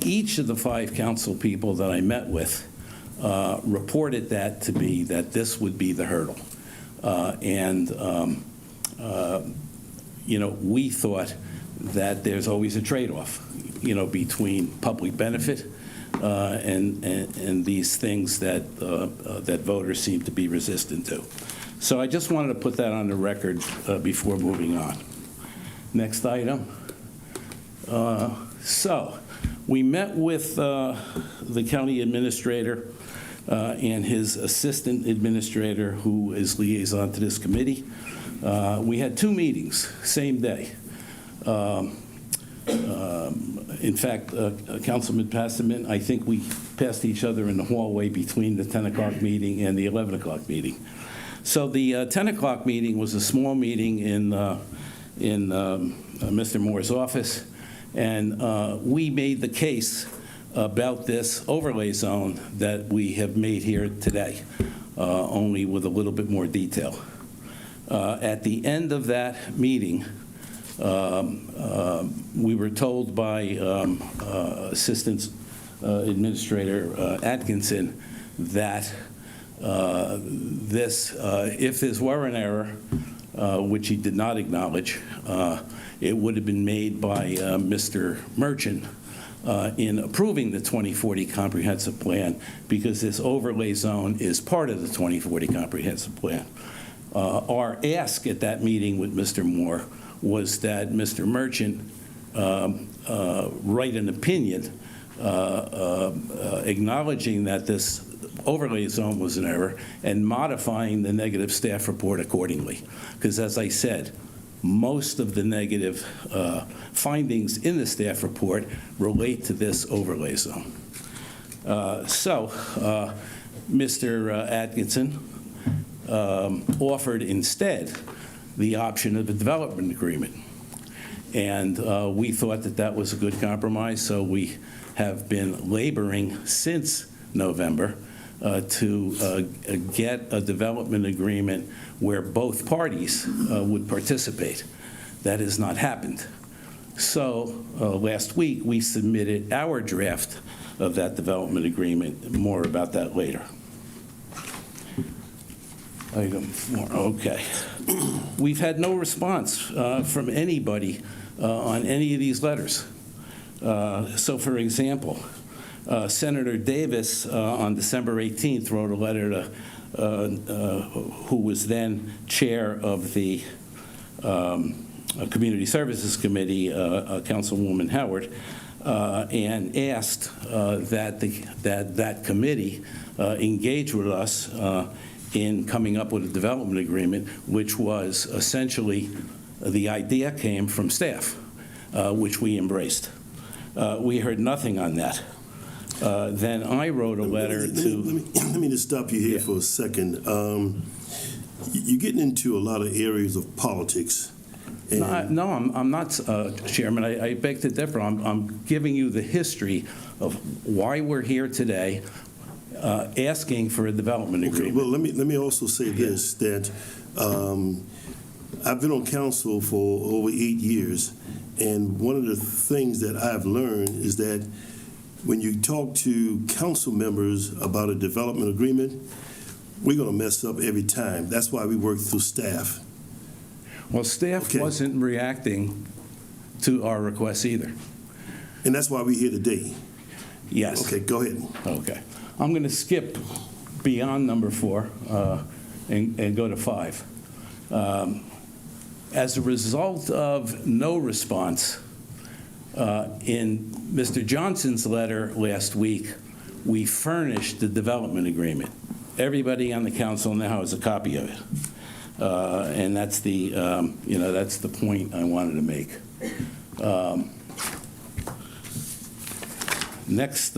Each of the 5 council people that I met with reported that to me, that this would be the hurdle. We thought that there's always a trade-off, between public benefit and these things that, that voters seem to be resistant to. So I just wanted to put that on the record before moving on. Next item. So we met with the county administrator and his assistant administrator, who is liaison to this committee. We had 2 meetings, same day. In fact, Councilman Passaman, I think we passed each other in the hallway between the 10 o'clock meeting and the 11 o'clock meeting. So the 10 o'clock meeting was a small meeting in Mr. Moore's office, and we made the case about this overlay zone that we have made here today, only with a little bit more detail. At the end of that meeting, we were told by Assistant Administrator Atkinson that if this were an error, which he did not acknowledge, it would have been made by Mr. Merchant in approving the 2040 comprehensive plan, because this overlay zone is part of the 2040 comprehensive plan. Our ask at that meeting with Mr. Moore was that Mr. Merchant write an opinion acknowledging that this overlay zone was an error and modifying the negative staff report accordingly. Because as I said, most of the negative findings in the staff report relate to this overlay zone. Mr. Atkinson offered instead the option of a development agreement. And we thought that that was a good compromise, so we have been laboring since November to get a development agreement where both parties would participate. That has not happened. So last week, we submitted our draft of that development agreement. More about that later. Item 4, okay. We've had no response from anybody on any of these letters. So for example, Senator Davis on December 18th wrote a letter to who was then chair of the Community Services Committee, Councilwoman Howard, and asked that committee engage with us in coming up with a development agreement, which was essentially the idea came from staff, which we embraced. We heard nothing on that. Then I wrote a letter to... Let me just stop you here for a second. You're getting into a lot of areas of politics. No, I'm not, Chairman. I beg to differ. I'm giving you the history of why we're here today, asking for a development agreement. Well, let me also say this, that I've been on council for over 8 years, and one of the things that I've learned is that when you talk to council members about a development agreement, we're going to mess up every time. That's why we work through staff. Well, staff wasn't reacting to our requests either. And that's why we're here today. Yes. Okay, go ahead. Okay. I'm going to skip beyond number 4 and go to 5. As a result of no response, in Mr. Johnson's letter last week, we furnished the development agreement. Everybody on the council now has a copy of it. And that's the, that's the point I wanted to make. Next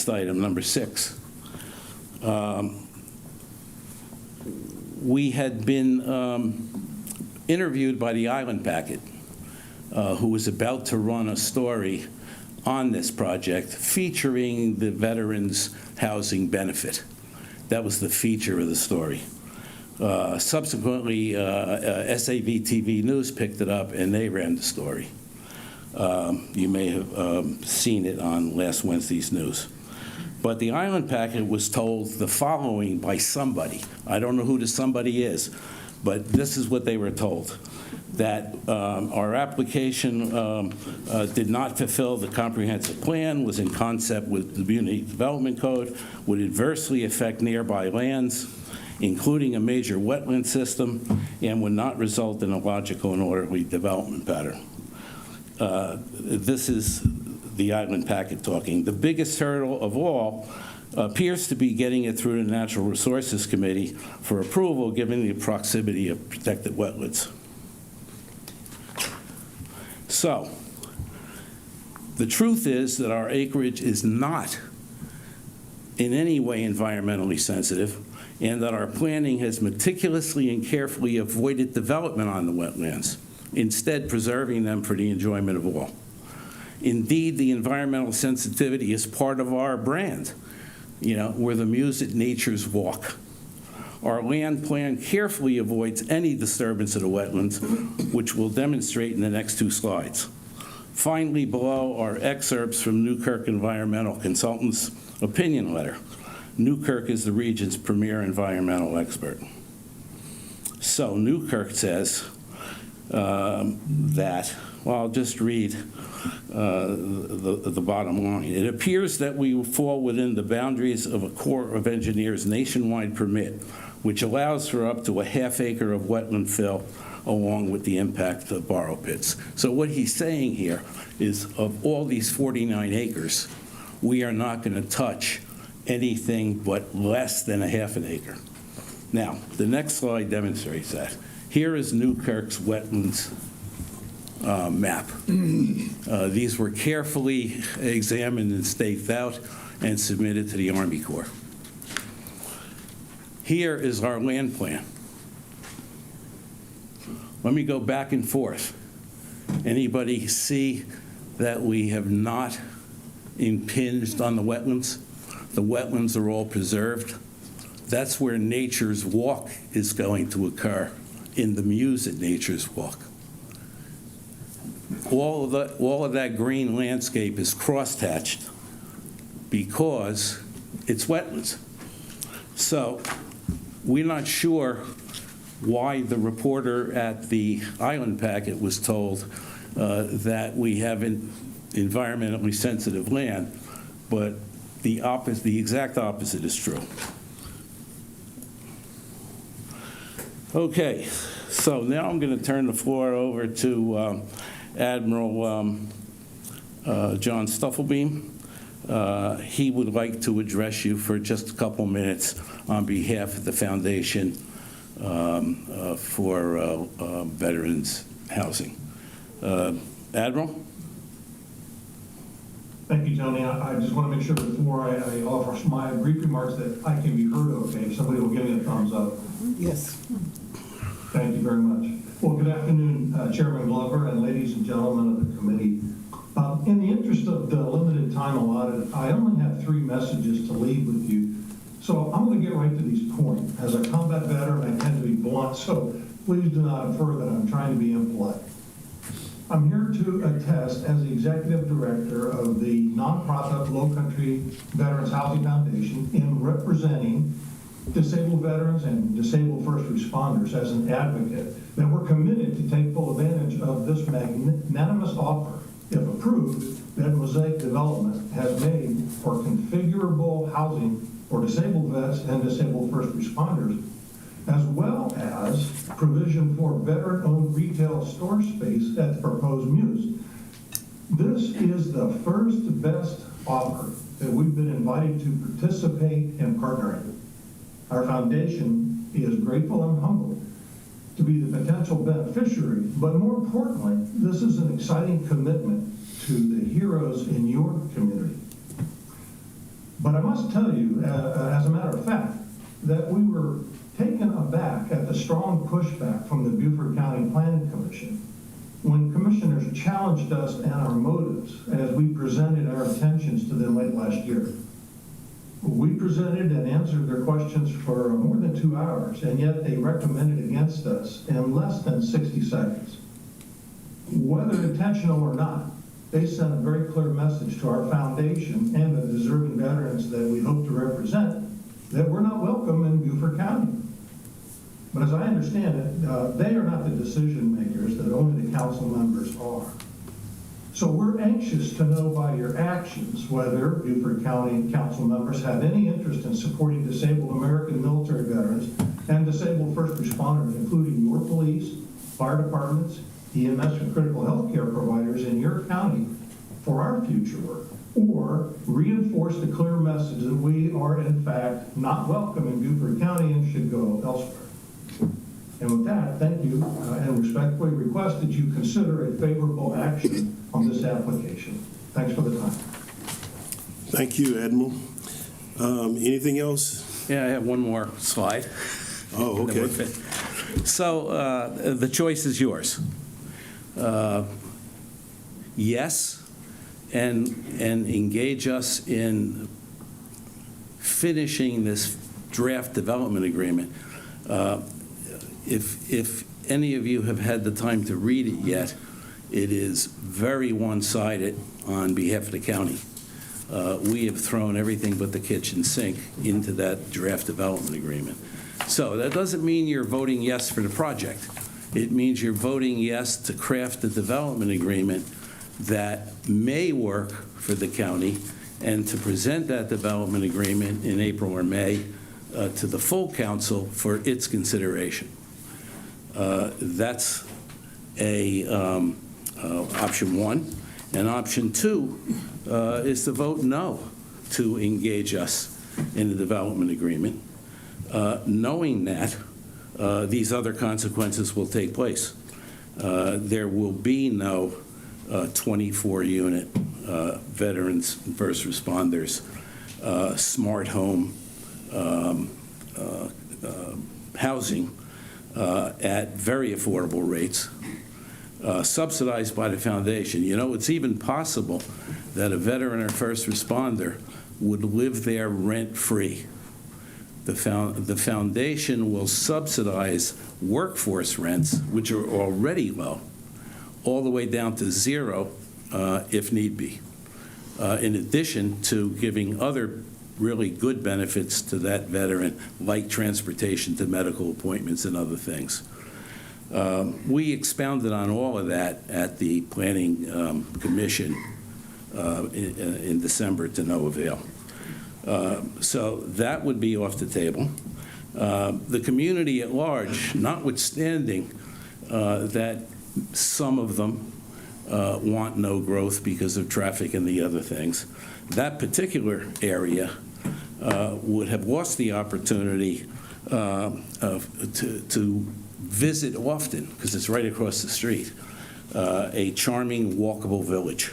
item, number 6. We had been interviewed by the Island Packet, who was about to run a story on this project featuring the veterans' housing benefit. That was the feature of the story. Subsequently, SAV-TV News picked it up, and they ran the story. You may have seen it on last Wednesday's news. But the Island Packet was told the following by somebody. I don't know who the somebody is, but this is what they were told. that our application did not fulfill the comprehensive plan, was in concept with the Community Development Code, would adversely affect nearby lands, including a major wetland system, and would not result in a logical and orderly development pattern. This is the island packet talking. The biggest hurdle of all appears to be getting it through the Natural Resources Committee for approval, given the proximity of protected wetlands. So, the truth is that our acreage is not in any way environmentally sensitive, and that our planning has meticulously and carefully avoided development on the wetlands, instead preserving them for the enjoyment of all. Indeed, the environmental sensitivity is part of our brand. You know, we're the muse that nature's walk. Our land plan carefully avoids any disturbance of the wetlands, which we'll demonstrate in the next 2 slides. Finally, below are excerpts from Newkirk Environmental Consultants' opinion letter. Newkirk is the region's premier environmental expert. So Newkirk says that, well, I'll just read the bottom line. It appears that we fall within the boundaries of a Corps of Engineers nationwide permit, which allows for up to a ½ acre of wetland fill along with the impact of borrow pits. So what he's saying here is, of all these 49 acres, we are not going to touch anything but less than a ½ an acre. Now, the next slide demonstrates that. Here is Newkirk's wetlands map. These were carefully examined and staked out and submitted to the Army Corps. Here is our land plan. Let me go back and forth. Anybody see that we have not impinged on the wetlands? The wetlands are all preserved. That's where nature's walk is going to occur, in the muse at nature's walk. All of that green landscape is crosshatched because it's wetlands. So we're not sure why the reporter at the island packet was told that we have environmentally sensitive land, but the exact opposite is true. Okay, so now I'm going to turn the floor over to Admiral John Stufflebeam. He would like to address you for just a couple minutes on behalf of the Foundation for Veterans Housing. Admiral? Thank you, Tony. I just want to make sure before I offer my brief remarks that I can be heard okay. If somebody will give me a thumbs up. Yes. Thank you very much. Well, good afternoon, Chairman Glover and ladies and gentlemen of the committee. In the interest of the limited time allotted, I only have 3 messages to leave with you. So I'm going to get right to these points. As a combat veteran, I tend to be blunt, so please do not infer that I'm trying to be impolite. I'm here to attest as the executive director of the nonprofit Low Country Veterans Housing Foundation in representing disabled veterans and disabled first responders as an advocate that we're committed to take full advantage of this magnanimous offer, if approved, that Mosaic Development has made for configurable housing for disabled vets and disabled first responders, as well as provision for veteran-owned retail store space at the proposed muse. This is the first best offer that we've been invited to participate and partner in. Our foundation is grateful and humbled to be the potential beneficiary, but more importantly, this is an exciting commitment to the heroes in your community. But I must tell you, as a matter of fact, that we were taken aback at the strong pushback from the Beaufort County Planning Commission when commissioners challenged us and our motives as we presented our intentions to them late last year. We presented and answered their questions for more than 2 hours, and yet they recommended against us in less than 60 seconds. Whether intentional or not, they sent a very clear message to our foundation and the deserving veterans that we hope to represent that we're not welcome in Beaufort County. But as I understand it, they are not the decision makers, that only the council members are. So we're anxious to know by your actions whether Beaufort County council members have any interest in supporting disabled American military veterans and disabled first responders, including your police, fire departments, EMS, and critical health care providers in your county for our future work, or reinforce the clear message that we are in fact not welcome in Beaufort County and should go elsewhere. And with that, thank you, and respectfully request that you consider a favorable action on this application. Thanks for the time. Thank you, Admiral. Anything else? Yeah, I have one more slide. Oh, okay. So the choice is yours. Yes, and engage us in finishing this draft development agreement. If any of you have had the time to read it yet, it is very one-sided on behalf of the county. We have thrown everything but the kitchen sink into that draft development agreement. So that doesn't mean you're voting yes for the project. It means you're voting yes to craft a development agreement that may work for the county, and to present that development agreement in April or May to the full council for its consideration. That's option one. And option two is to vote no to engage us in the development agreement, knowing that these other consequences will take place. There will be no 24-unit veterans and first responders smart home housing at very affordable rates, subsidized by the foundation. You know, it's even possible that a veteran or first responder would live there rent-free. The foundation will subsidize workforce rents, which are already low, all the way down to zero if need be, in addition to giving other really good benefits to that veteran, like transportation to medical appointments and other things. We expounded on all of that at the Planning Commission in December to no avail. So that would be off the table. The community at large, notwithstanding that some of them want no growth because of traffic and the other things, that particular area would have lost the opportunity to visit often, because it's right across the street, a charming walkable village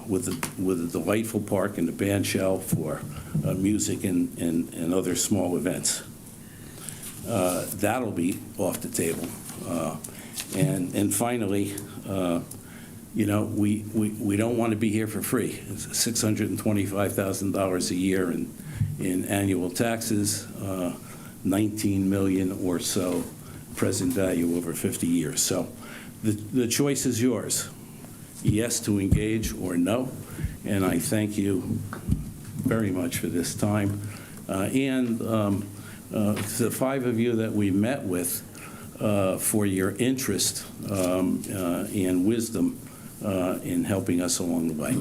with a delightful park and a band shell for music and other small events. That'll be off the table. And finally, you know, we don't want to be here for free. It's $625,000 a year in annual taxes, 19 million or so present value over 50 years. So the choice is yours. Yes to engage or no. And I thank you very much for this time. And the five of you that we met with, for your interest and wisdom in helping us along the way.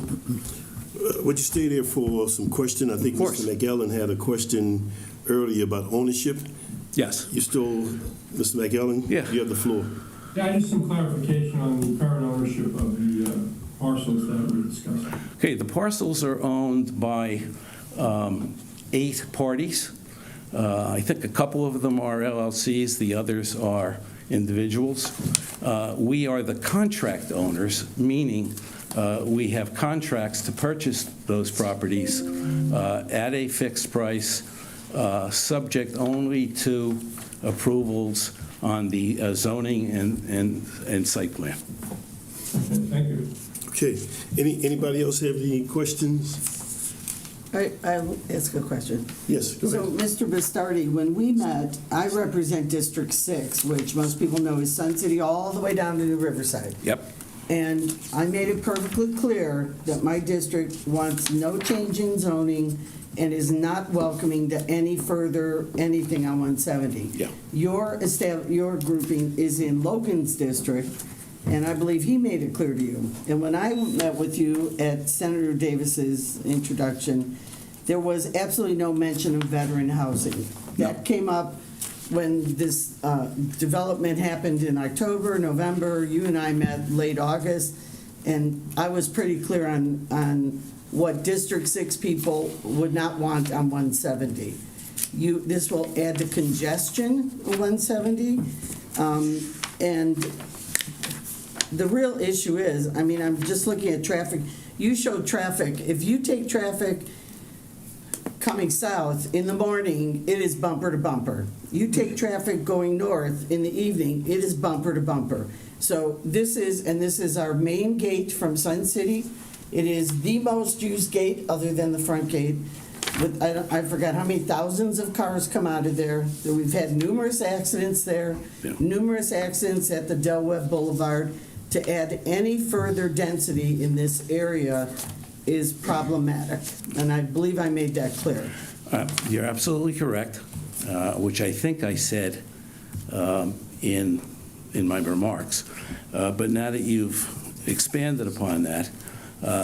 Would you stay there for some question? I think Mr. McEllen had a question earlier about ownership. Yes. You still, Mr. McEllen? Yeah. You have the floor. Yeah, just some clarification on the current ownership of the parcels that we discussed. Okay, the parcels are owned by 8 parties. I think a couple of them are LLCs, the others are individuals. We are the contract owners, meaning we have contracts to purchase those properties at a fixed price, subject only to approvals on the zoning and site plan. Thank you. Okay. Anybody else have any questions? I'll ask a question. Yes, go ahead. So, Mr. Bastardi, when we met, I represent District 6, which most people know is Sun City all the way down to Riverside. Yep. And I made it perfectly clear that my district wants no change in zoning and is not welcoming to any further anything on 170. Yeah. Your grouping is in Logan's district, and I believe he made it clear to you. And when I met with you at Senator Davis's introduction, there was absolutely no mention of veteran housing. That came up when this development happened in October, November. You and I met late August, and I was pretty clear on what District 6 people would not want on 170. This will add to congestion on 170, and the real issue is, I mean, I'm just looking at traffic. You showed traffic. If you take traffic coming south in the morning, it is bumper to bumper. You take traffic going north in the evening, it is bumper to bumper. So this is our main gate from Sun City. It is the most used gate other than the front gate. I forgot how many thousands of cars come out of there. We've had numerous accidents there, numerous accidents at the Del Webb Boulevard. To add any further density in this area is problematic, and I believe I made that clear. You're absolutely correct, which I think I said in my remarks. But now that you've expanded upon that,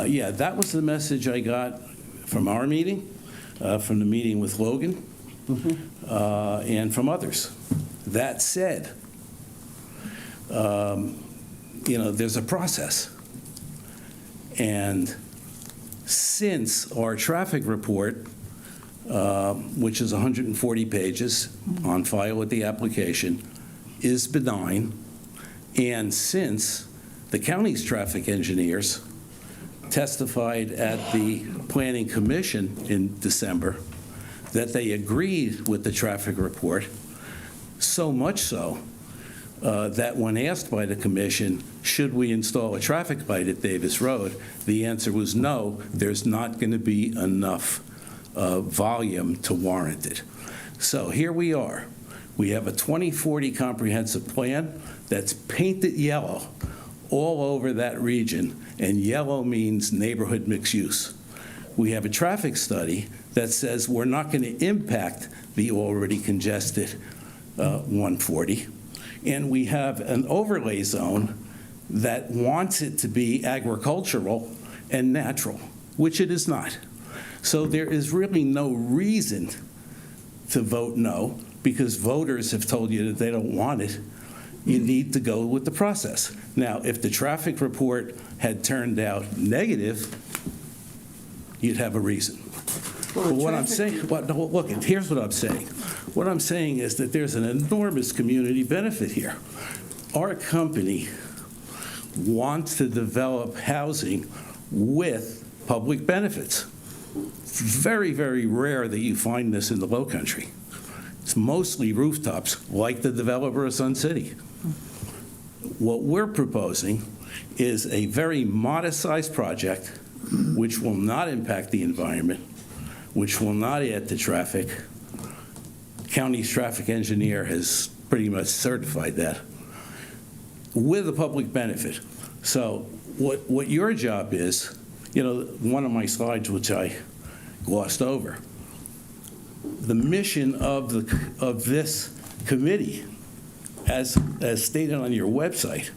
yeah, that was the message I got from our meeting, from the meeting with Logan, and from others. That said, there's a process. And since our traffic report, which is 140 pages on file with the application, is benign, and since the county's traffic engineers testified at the Planning Commission in December that they agreed with the traffic report, so much so that when asked by the commission, should we install a traffic light at Davis Road, the answer was no, there's not going to be enough volume to warrant it. So here we are. We have a 2040 comprehensive plan that's painted yellow all over that region, and yellow means neighborhood mixed use. We have a traffic study that says we're not going to impact the already congested 140. And we have an overlay zone that wants it to be agricultural and natural, which it is not. So there is really no reason to vote no, because voters have told you that they don't want it. You need to go with the process. Now, if the traffic report had turned out negative, you'd have a reason. But what I'm saying, look, here's what I'm saying. What I'm saying is that there's an enormous community benefit here. Our company wants to develop housing with public benefits. It's very, very rare that you find this in the Low Country. It's mostly rooftops, like the developer of Sun City. What we're proposing is a very modest-sized project which will not impact the environment, which will not add to traffic. County's traffic engineer has pretty much certified that, with a public benefit. So what your job is, one of my slides which I glossed over, the mission of this committee, as stated on your website,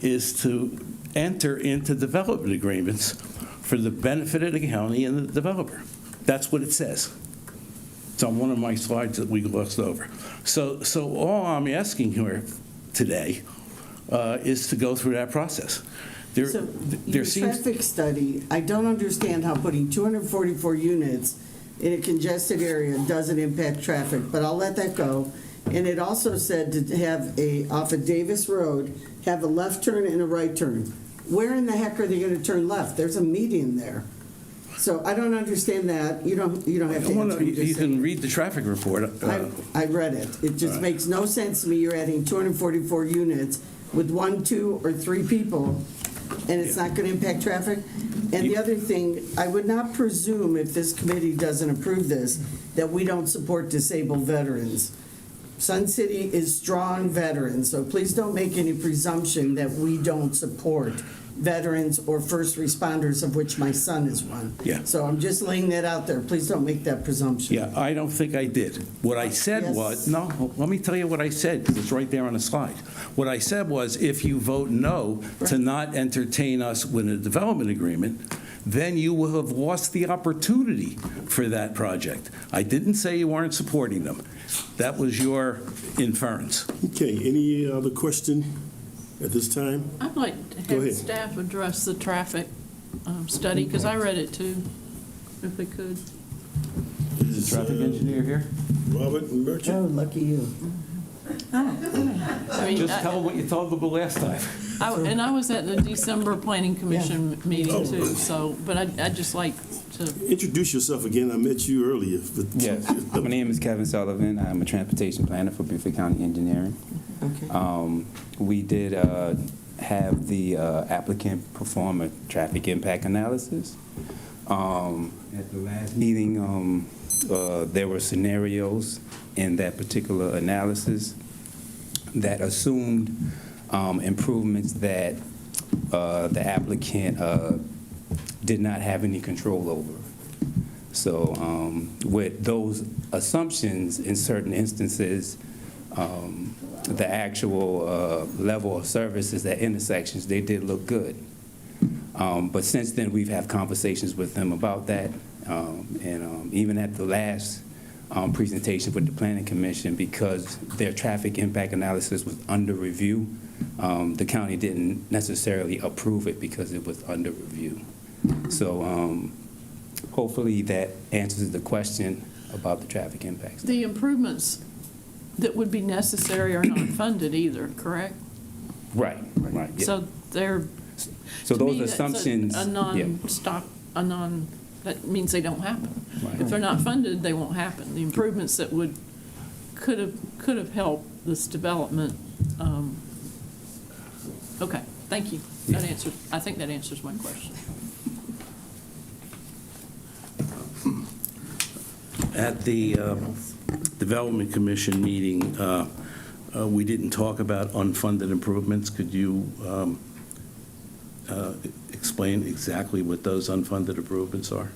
is to enter into development agreements for the benefit of the county and the developer. That's what it says. It's on one of my slides that we glossed over. So all I'm asking here today is to go through that process. Your traffic study, I don't understand how putting 244 units in a congested area doesn't impact traffic, but I'll let that go. And it also said to have off of Davis Road, have a left turn and a right turn. Where in the heck are they going to turn left? There's a median there. So I don't understand that. You don't have to answer. You can read the traffic report. I read it. It just makes no sense to me. You're adding 244 units with 1, 2, or 3 people, and it's not going to impact traffic. And the other thing, I would not presume, if this committee doesn't approve this, that we don't support disabled veterans. Sun City is strong veterans, so please don't make any presumption that we don't support veterans or first responders, of which my son is one. Yeah. So I'm just laying that out there. Please don't make that presumption. Yeah, I don't think I did. What I said Yes. was, no, let me tell you what I said, because it's right there on the slide. What I said was, if you vote no to not entertain us with a development agreement, then you will have lost the opportunity for that project. I didn't say you weren't supporting them. That was your inference. Okay, any other question at this time? I'd like to Go have ahead. staff address the traffic study, because I read it too, if they could. Is Traffic engineer here? Robert Merchant? Oh, lucky you. I mean, Just tell them what you told them the last time. and I was at the December Planning Commission meeting too, so, but I'd just like to, Introduce yourself again. I met you earlier. but- Yes, my name is Kevin Sullivan. I'm a transportation planner for Beaufort County Engineering. Okay. We did have the applicant perform a traffic impact analysis. At the last meeting, there were scenarios in that particular analysis that assumed improvements that the applicant did not have any control over. So with those assumptions, in certain instances, the actual level of services at intersections, they did look good. But since then, we've had conversations with them about that. And even at the last presentation with the Planning Commission, because their traffic impact analysis was under review, the county didn't necessarily approve it because it was under review. So hopefully that answers the question about the traffic impacts. the improvements that would be necessary are not funded either, correct? Right, right. Yeah. So they're, So to those me, that's assumptions, a non-stop, that means they don't happen. Right. If they're not funded, they won't happen. The improvements that could have helped this development, okay, thank you. I think that answers my question. At the Development Commission meeting, we didn't talk about unfunded improvements. Could you explain exactly what those unfunded improvements are?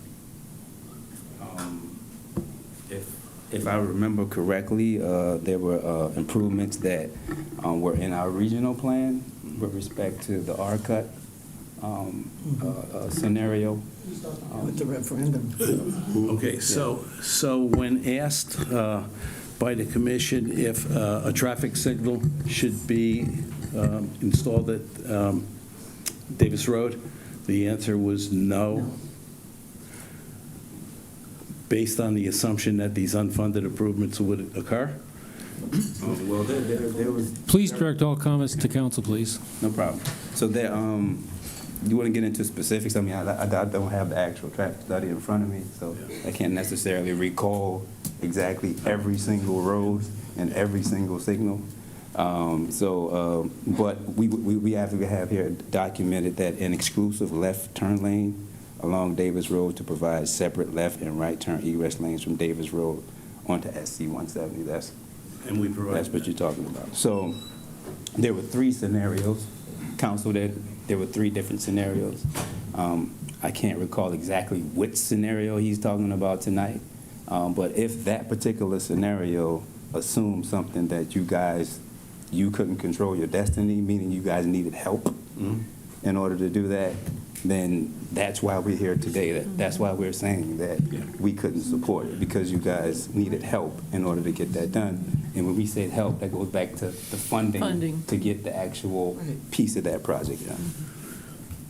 if I remember correctly, there were improvements that were in our regional plan with respect to the R-cut scenario. With the referendum. Okay, so when asked by the commission if a traffic signal should be installed at Davis Road, the answer was no, based on the assumption that these unfunded improvements would occur? Well, there was... Please direct all comments to council, please. No problem. So there, you want to get into specifics? I mean, I don't have the actual traffic study in front of me, so I can't necessarily recall exactly every single road and every single signal. But we have to have here documented that an exclusive left turn lane along Davis Road to provide separate left and right turn egress lanes from Davis Road onto SC 170. That's what you're talking about. So there were three scenarios. Council, there were three different scenarios. I can't recall exactly which scenario he's talking about tonight, but if that particular scenario assumes something that you couldn't control your destiny, meaning you guys needed help in order to do that, then that's why we're here today. That's why we're saying that we couldn't support it, because you guys needed help in order to get that done. And when we say help, that goes back to the funding to get the actual piece of that project done.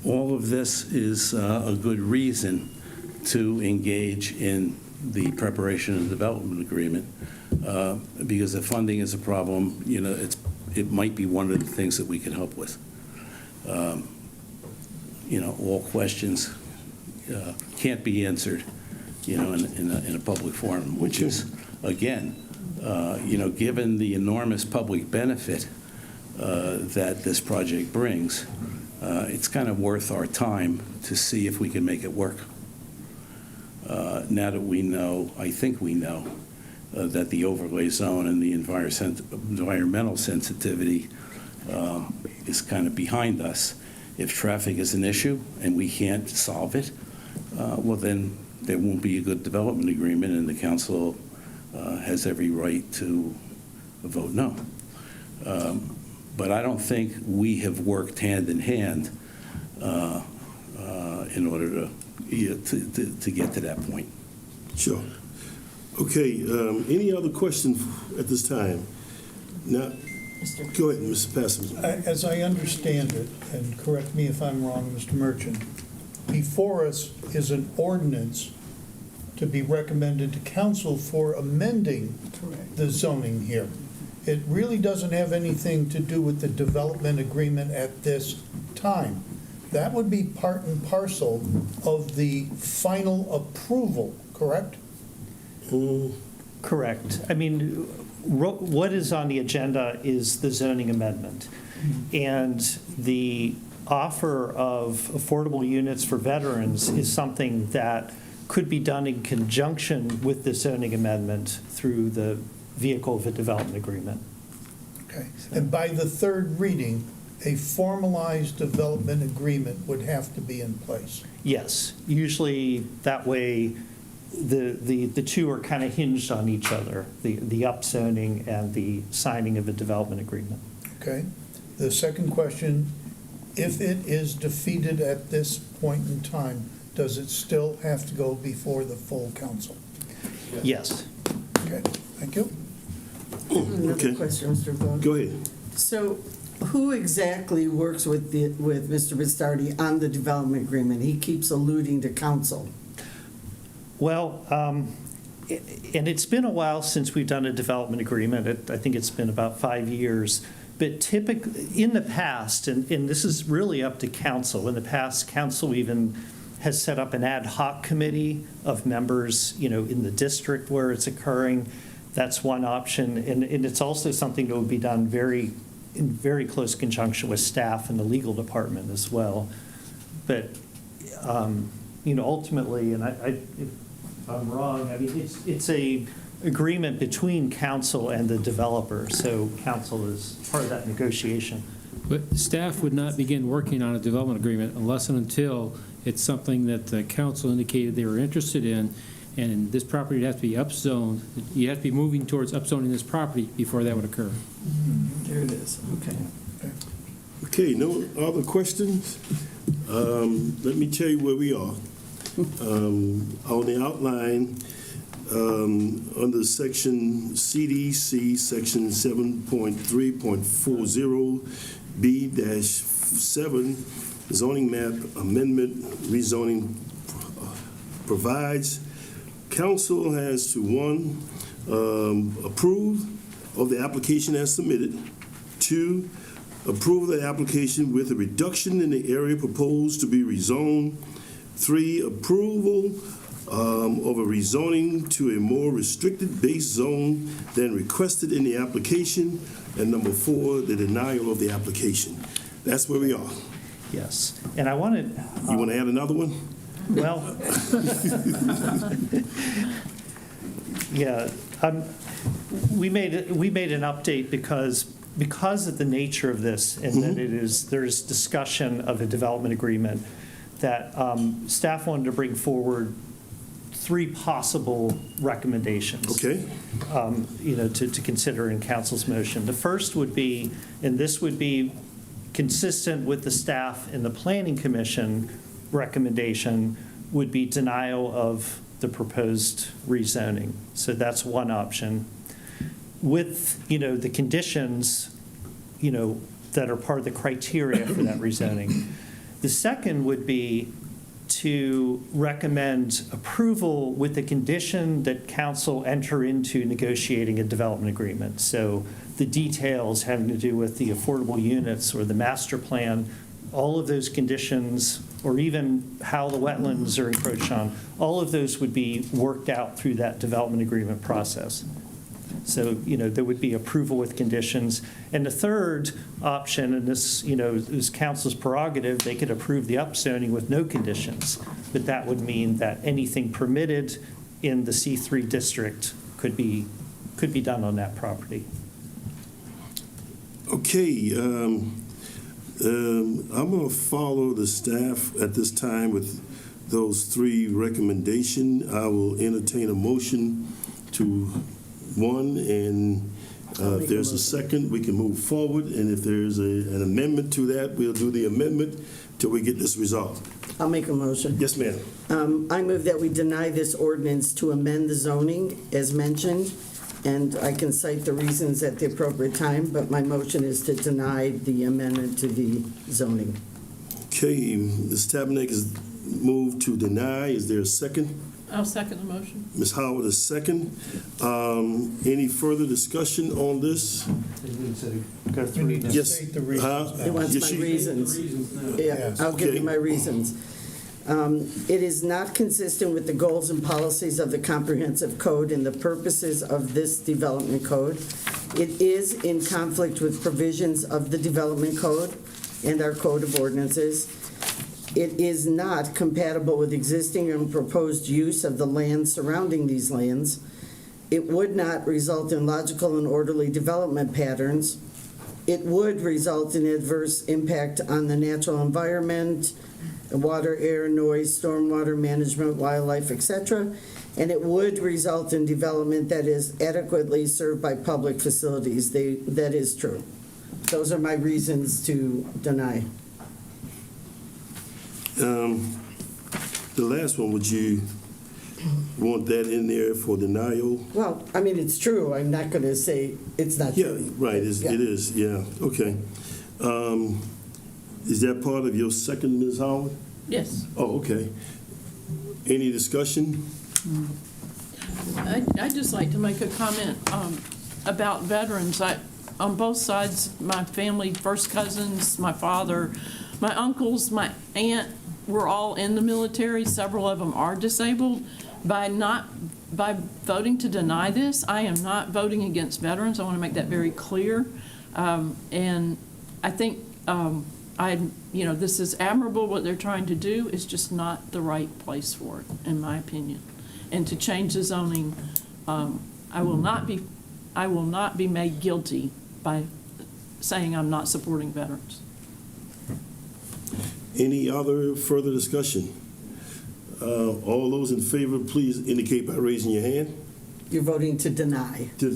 All of this is a good reason to engage in the preparation and development agreement, because if funding is a problem, it might be one of the things that we can help with. All questions can't be answered, in a public forum, which is, again, given the enormous public benefit that this project brings, it's kind of worth our time to see if we can make it work. Now that we know, I think we know, that the overlay zone and the environmental sensitivity is kind of behind us, If traffic is an issue and we can't solve it, well, then there won't be a good development agreement, and the council has every right to vote no. But I don't think we have worked hand in hand in order to get to that point. Sure. Okay, any other questions at this time? Now, go ahead, Mr. Passman. As I understand it, and correct me if I'm wrong, Mr. Merchant, before us is an ordinance to be recommended to council for amending the zoning here. It really doesn't have anything to do with the development agreement at this time. That would be part and parcel of the final approval, correct? Correct. I mean, what is on the agenda is the zoning amendment. And the offer of affordable units for veterans is something that could be done in conjunction with the zoning amendment through the vehicle of a development agreement. Okay. And by the third reading, a formalized development agreement would have to be in place. Yes, usually that way the two are kind of hinged on each other, the upzoning and the signing of a development agreement. Okay. The second question, if it is defeated at this point in time, does it still have to go before the full council? Yes. Okay, thank you. Another question, Mr. Vaughn. Go ahead. So who exactly works with Mr. Bistardi on the development agreement? He keeps alluding to council. Well, and it's been a while since we've done a development agreement. I think it's been about 5 years. But typically, in the past, and this is really up to council, in the past, council even has set up an ad hoc committee of members, in the district where it's occurring. That's one option. And it's also something that would be done in very close conjunction with staff and the legal department as well. But, ultimately, and if I'm wrong, I mean, it's a agreement between council and the developer, so council is part of that negotiation. But staff would not begin working on a development agreement unless and until it's something that the council indicated they were interested in, and this property would have to be upzoned. You have to be moving towards upzoning this property before that would occur. There it is, okay. Okay, no other questions? Let me tell you where we are. On the outline, under section CDC, section 7.3.40B-7, zoning map amendment rezoning provides council has to, 1, approve of the application as submitted, 2, approve the application with a reduction in the area proposed to be rezoned, 3, approval of a rezoning to a more restricted base zone than requested in the application, and number 4, the denial of the application. That's where we are. Yes, and I wanted... You want to add another one? Well, yeah, we made an update because of the nature of this, and that there's discussion of a development agreement, that staff wanted to bring forward 3 possible recommendations. Okay. To consider in council's motion. The first would be, and this would be consistent with the staff and the planning commission recommendation, would be denial of the proposed rezoning. So that's one option. With, the conditions, that are part of the criteria for that rezoning. The second would be to recommend approval with the condition that council enter into negotiating a development agreement. So the details having to do with the affordable units or the master plan, all of those conditions, or even how the wetlands are encroached on, all of those would be worked out through that development agreement process. So, there would be approval with conditions. And the third option, and this, is council's prerogative, they could approve the upzoning with no conditions. But that would mean that anything permitted in the C3 district could be done on that property. Okay, I'm going to follow the staff at this time with those three recommendations. I will entertain a motion to one, and if there's a second, we can move forward. And if there's an amendment to that, we'll do the amendment till we get this resolved. I'll make a motion. Yes, ma'am. I move that we deny this ordinance to amend the zoning as mentioned, and I can cite the reasons at the appropriate time, but my motion is to deny the amendment to the zoning. Okay, Ms. Tabernacle has moved to deny. Is there a second? I'll second the motion. Ms. Howard, a second. Any further discussion on this? Go We through need to Yes. state the reasons Huh? now. It wants Yes, my she- reasons. Yeah, Yes. I'll give Okay. you my reasons. It is not consistent with the goals and policies of the comprehensive code and the purposes of this development code. It is in conflict with provisions of the development code and our code of ordinances. It is not compatible with existing and proposed use of the land surrounding these lands. It would not result in logical and orderly development patterns. It would result in adverse impact on the natural environment, water, air, noise, stormwater management, wildlife, etc. And it would result in development that is adequately served by public facilities. That is true. Those are my reasons to deny. The last one, would you want that in there for denial? Well, I mean, it's true. I'm not going to say it's not Yeah, true. right, it is, yeah, okay. Is that part of your second, Ms. Howard? Yes. Oh, okay. Any discussion? I'd just like to make a comment about veterans. On both sides, my family, first cousins, my father, my uncles, my aunt, were all in the military. Several of them are disabled. By voting to deny this, I am not voting against veterans. I want to make that very clear. And I think this is admirable what they're trying to do. It's just not the right place for it, in my opinion. And to change the zoning, I will not be made guilty by saying I'm not supporting veterans. Any other further discussion? All those in favor, please indicate by raising your hand. You're voting to deny. To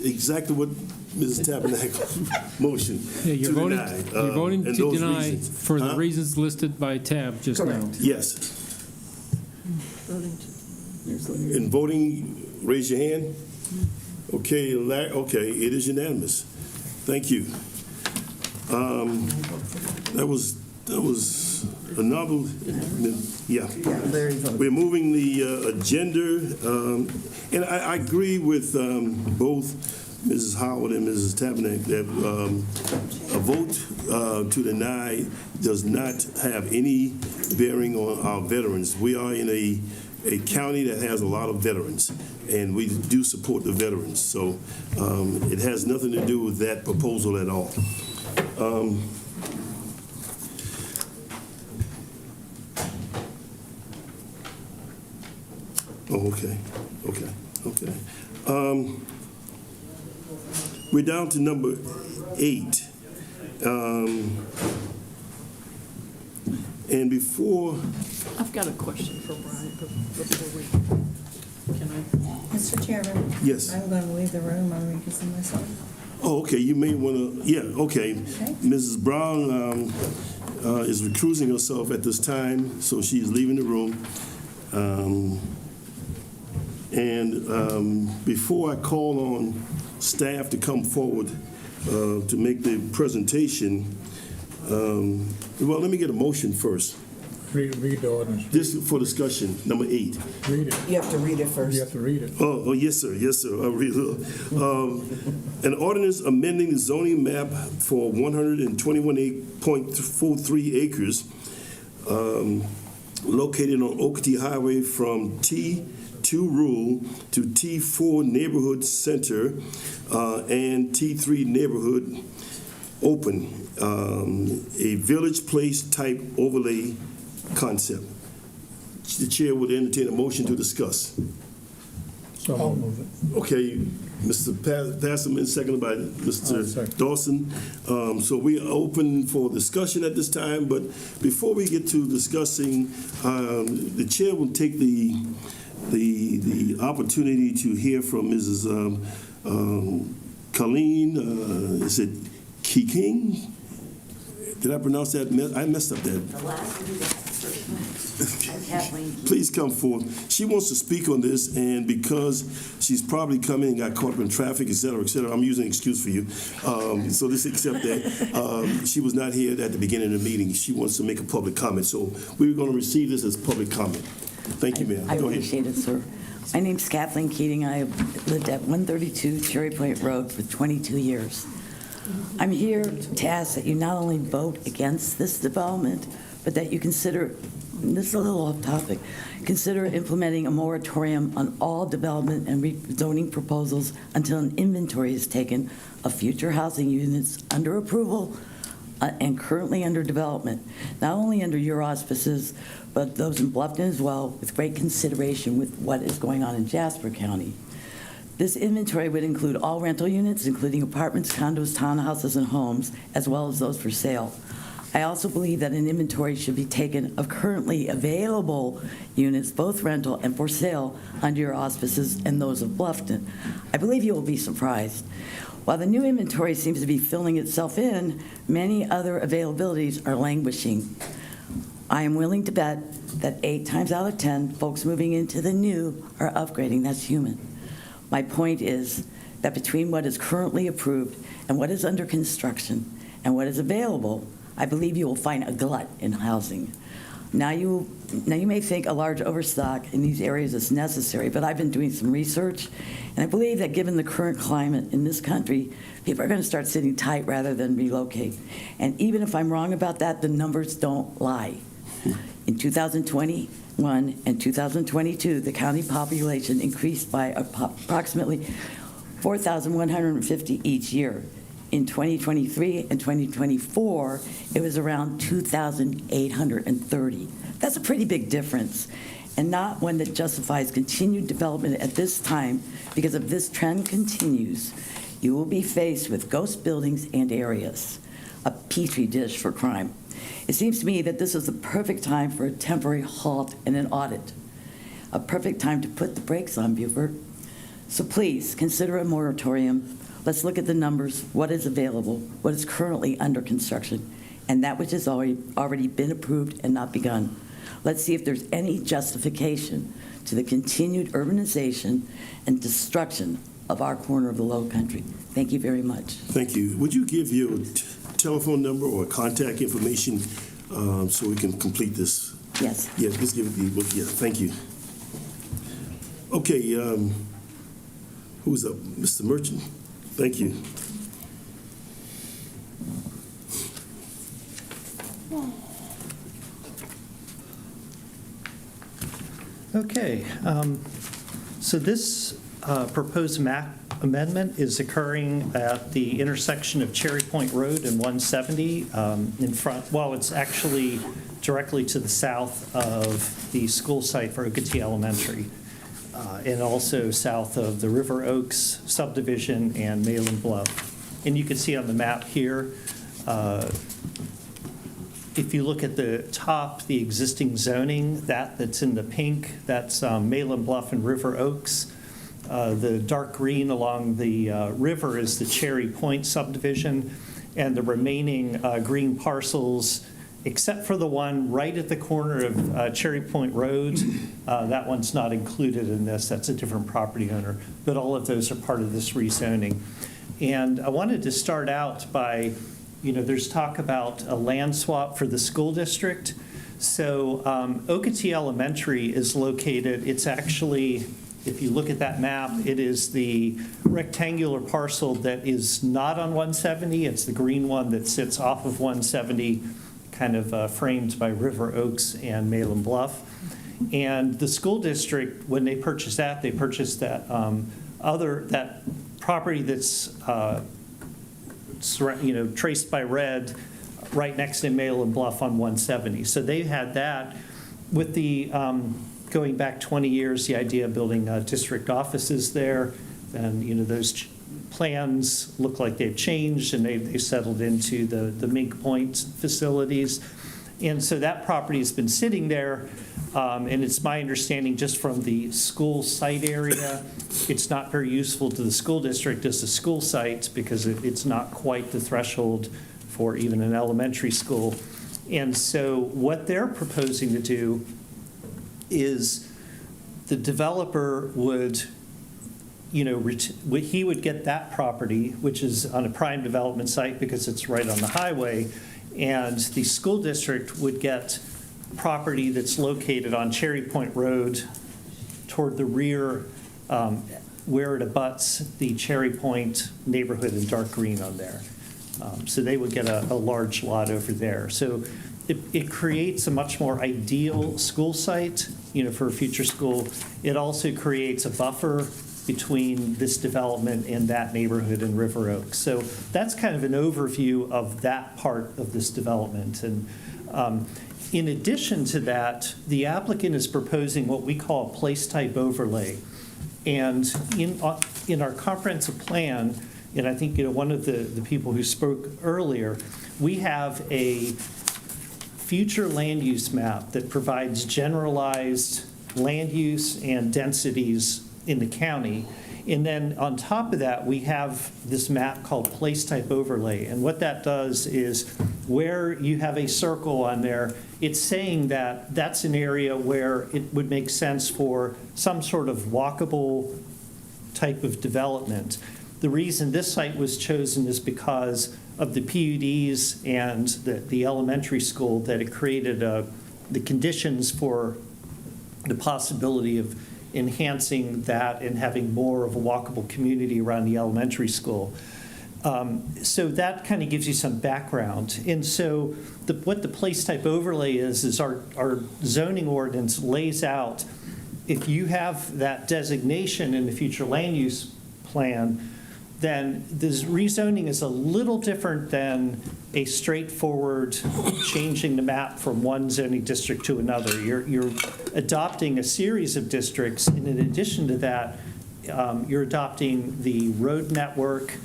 exactly what Mrs. Tabernacle's motion. Yeah, you're voting, deny, you're voting and to those deny reasons. for the Huh? reasons listed by Tab just now. Correct. Yes. Voting to. In voting, raise your hand. Okay, it is unanimous. Thank you. That was another, yeah. Larry voted. We're moving the agenda, and I agree with both Mrs. Howard and Mrs. Tabernacle that a vote to deny does not have any bearing on our veterans. We are in a county that has a lot of veterans, and we do support the veterans. So it has nothing to do with that proposal at all. Oh, okay. We're down to number 8. And before, I've got a question for Brian before we, can I? Mr. Chairman? Yes. I'm going to leave the room. I'm recusing myself. oh, okay, you may want to, yeah, okay. Okay. Mrs. Brown is recusing herself at this time, so she is leaving the room. And before I call on staff to come forward to make the presentation, well, let me get a motion first. Read the ordinance. This is for discussion, number 8. Read it. You have to read it first. You have to read it. Oh, yes, sir. I'll read it. An ordinance amending the zoning map for 121.43 acres located on Okeechobee Highway from T2 Rural to T4 Neighborhood Center and T3 Neighborhood Open, a village place type overlay concept. The chair would entertain a motion to discuss. I'll move it. Okay, Mr. Passerman, seconded by Mr. Dawson. So we are open for discussion at this time, but before we get to discussing, the chair will take the opportunity to hear from Mrs. Colleen, is it Keking? Did I pronounce that? I messed up that. Please come forth. She wants to speak on this, and because she's probably coming and got caught up in traffic, et cetera, I'm using an excuse for you. So just accept that. She was not here at the beginning of the meeting. She wants to make a public comment. So we're going to receive this as public comment. Thank you, ma'am. I appreciate it, sir. My name's Kathleen Keating. I have lived at 132 Cherry Point Road for 22 years. I'm here to ask that you not only vote against this development, but that you consider, and this is a little off topic, consider implementing a moratorium on all development and rezoning proposals until an inventory is taken of future housing units under approval and currently under development, not only under your auspices, but those in Bluffton as well, with great consideration with what is going on in Jasper County. This inventory would include all rental units, including apartments, condos, townhouses, and homes, as well as those for sale. I also believe that an inventory should be taken of currently available units, both rental and for sale, under your auspices and those of Bluffton. I believe you will be surprised. While the new inventory seems to be filling itself in, many other availabilities are languishing. I am willing to bet that 8 times out of 10, folks moving into the new are upgrading. That's human. My point is that between what is currently approved and what is under construction and what is available, I believe you will find a glut in housing. Now you may think a large overstock in these areas is necessary, but I've been doing some research, and I believe that given the current climate in this country, people are going to start sitting tight rather than relocate. And even if I'm wrong about that, the numbers don't lie. In 2021 and 2022, the county population increased by approximately 4,150 each year. In 2023 and 2024, it was around 2,830. That's a pretty big difference, and not one that justifies continued development at this time, because if this trend continues, you will be faced with ghost buildings and areas, a petri dish for crime. It seems to me that this is the perfect time for a temporary halt and an audit, a perfect time to put the brakes on Beaufort. So please consider a moratorium. Let's look at the numbers, what is available, what is currently under construction, and that which has already been approved and not begun. Let's see if there's any justification to the continued urbanization and destruction of our corner of the Low Country. Thank you very much. Thank you. Would you give your telephone number or contact information so we can complete this? Yes. Yeah, just give it yeah, thank you. Okay, who's up? Mr. Merchant? Thank you. Okay, so this proposed map amendment is occurring at the intersection of Cherry Point Road and 170 in front, well, it's actually directly to the south of the school site for Okatee Elementary, and also south of the River Oaks subdivision and Malin Bluff. And you can see on the map here, if you look at the top, the existing zoning, that's in the pink, that's Malin Bluff and River Oaks. The dark green along the river is the Cherry Point subdivision, and the remaining green parcels, except for the one right at the corner of Cherry Point Road, that one's not included in this. That's a different property owner, but all of those are part of this rezoning. And I wanted to start out by, there's talk about a land swap for the school district. So Okatee Elementary is located, it's actually, if you look at that map, it is the rectangular parcel that is not on 170. It's the green one that sits off of 170, kind of framed by River Oaks and Malin Bluff. And the school district, when they purchased that, they purchased that that property that's traced by red right next to Malin Bluff on 170. So they had that with the going back 20 years, the idea of building district offices there, and, you know, those plans look like they've changed, and they've settled into the Mink Point facilities. And so that property has been sitting there, and it's my understanding, just from the school site area, it's not very useful to the school district as a school site, because it's not quite the threshold for even an elementary school. And so what they're proposing to do is the developer would, you know, he would get that property, which is on a prime development site because it's right on the highway, and the school district would get property that's located on Cherry Point Road toward the rear, where it abuts the Cherry Point neighborhood in dark green on there. So they would get a large lot over there. So it creates a much more ideal school site, you know, for a future school. It also creates a buffer between this development and that neighborhood in River Oaks. So that's kind of an overview of that part of this development. And in addition to that, the applicant is proposing what we call a place type overlay. And in our comprehensive plan, and I think, you know, one of the people who spoke earlier, we have a future land use map that provides generalized land use and densities in the county. And then on top of that, we have this map called place type overlay. And what that does is, where you have a circle on there, it's saying that that's an area where it would make sense for some sort of walkable type of development. The reason this site was chosen is because of the PUDs and the elementary school, that it created the conditions for the possibility of enhancing that and having more of a walkable community around the elementary school. So that kind of gives you some background. And so what the place type overlay is our zoning ordinance lays out, if you have that designation in the future land use plan, then this rezoning is a little different than a straightforward changing the map from one zoning district to another. You're adopting a series of districts, and in addition to that, you're adopting the road network,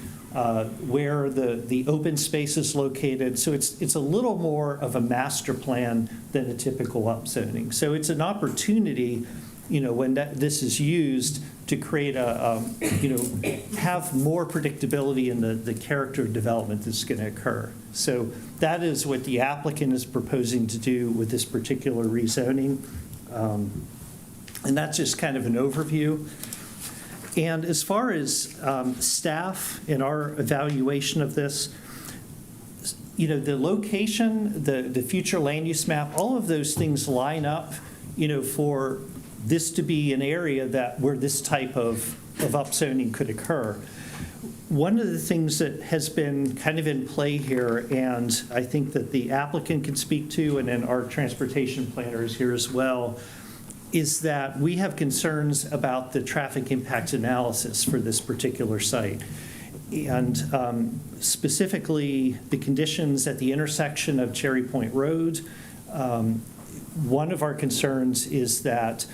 where the open space is located. So it's a little more of a master plan than a typical upzoning. So it's an opportunity, you know, when this is used, to create have more predictability in the character of development that's going to occur. So that is what the applicant is proposing to do with this particular rezoning. And that's just kind of an overview. And as far as staff and our evaluation of this, you know, the location, the future land use map, all of those things line up, you know, for this to be an area where this type of upzoning could occur. One of the things that has been kind of in play here, and I think that the applicant can speak to, and then our transportation planner is here as well, is that we have concerns about the traffic impact analysis for this particular site. And specifically, the conditions at the intersection of Cherry Point Road. One of our concerns is that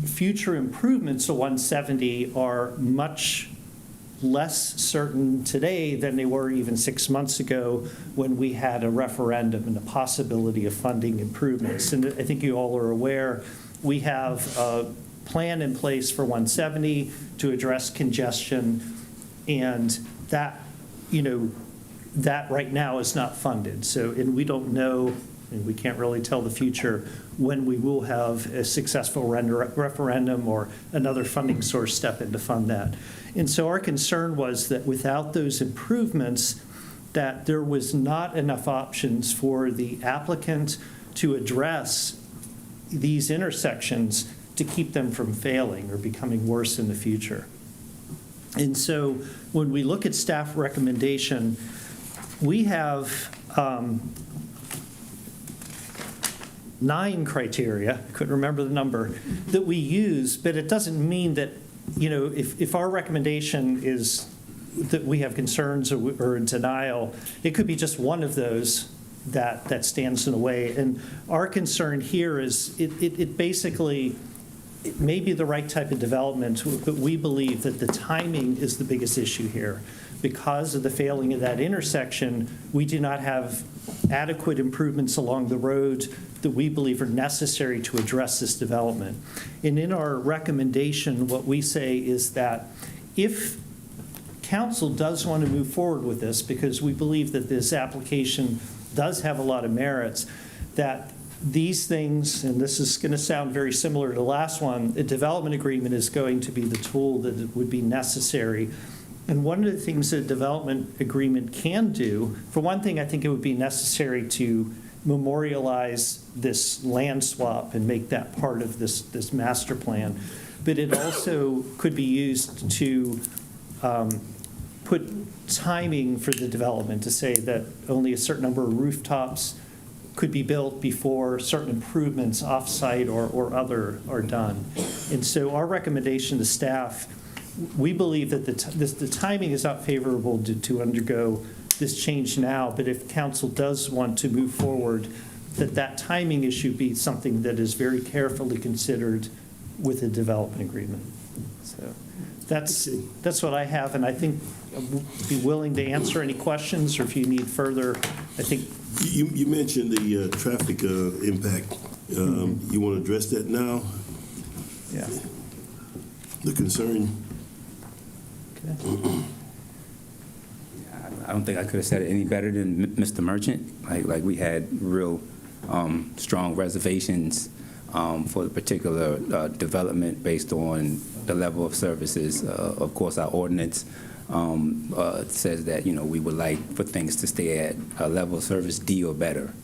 future improvements to 170 are much less certain today than they were even 6 months ago, when we had a referendum and the possibility of funding improvements. And I think you all are aware, we have a plan in place for 170 to address congestion, and that, you know, that right now is not funded. So, and we don't know, and we can't really tell the future when we will have a successful referendum or another funding source step in to fund that. And so our concern was that without those improvements, that there was not enough options for the applicant to address these intersections to keep them from failing or becoming worse in the future. And so when we look at staff recommendation, we have 9 criteria, I couldn't remember the number, that we use, but it doesn't mean that, you know, if our recommendation is that we have concerns or denial, it could be just one of those that stands in the way. And our concern here is it basically it may be the right type of development, but we believe that the timing is the biggest issue here. Because of the failing of that intersection, we do not have adequate improvements along the road that we believe are necessary to address this development. And in our recommendation, what we say is that if council does want to move forward with this, because we believe that this application does have a lot of merits, that these things, and this is going to sound very similar to the last one, a development agreement is going to be the tool that would be necessary. And one of the things a development agreement can do, for one thing, I think it would be necessary to memorialize this land swap and make that part of this master plan. But it also could be used to put timing for the development, to say that only a certain number of rooftops could be built before certain improvements off-site or other are done. And so our recommendation to staff, we believe that the timing is not favorable to undergo this change now, but if council does want to move forward, that timing issue be something that is very carefully considered with a development agreement. So that's what I have, and I think I'd be willing to answer any questions, or if you need further, I think. You mentioned the traffic impact. You want to address that now? Yeah. The concern? I don't think I could have said it any better than Mr. Merchant. Like we had real strong reservations for the particular development based on the level of services. Of course, our ordinance says that, we would like for things to stay at a level of service D or better.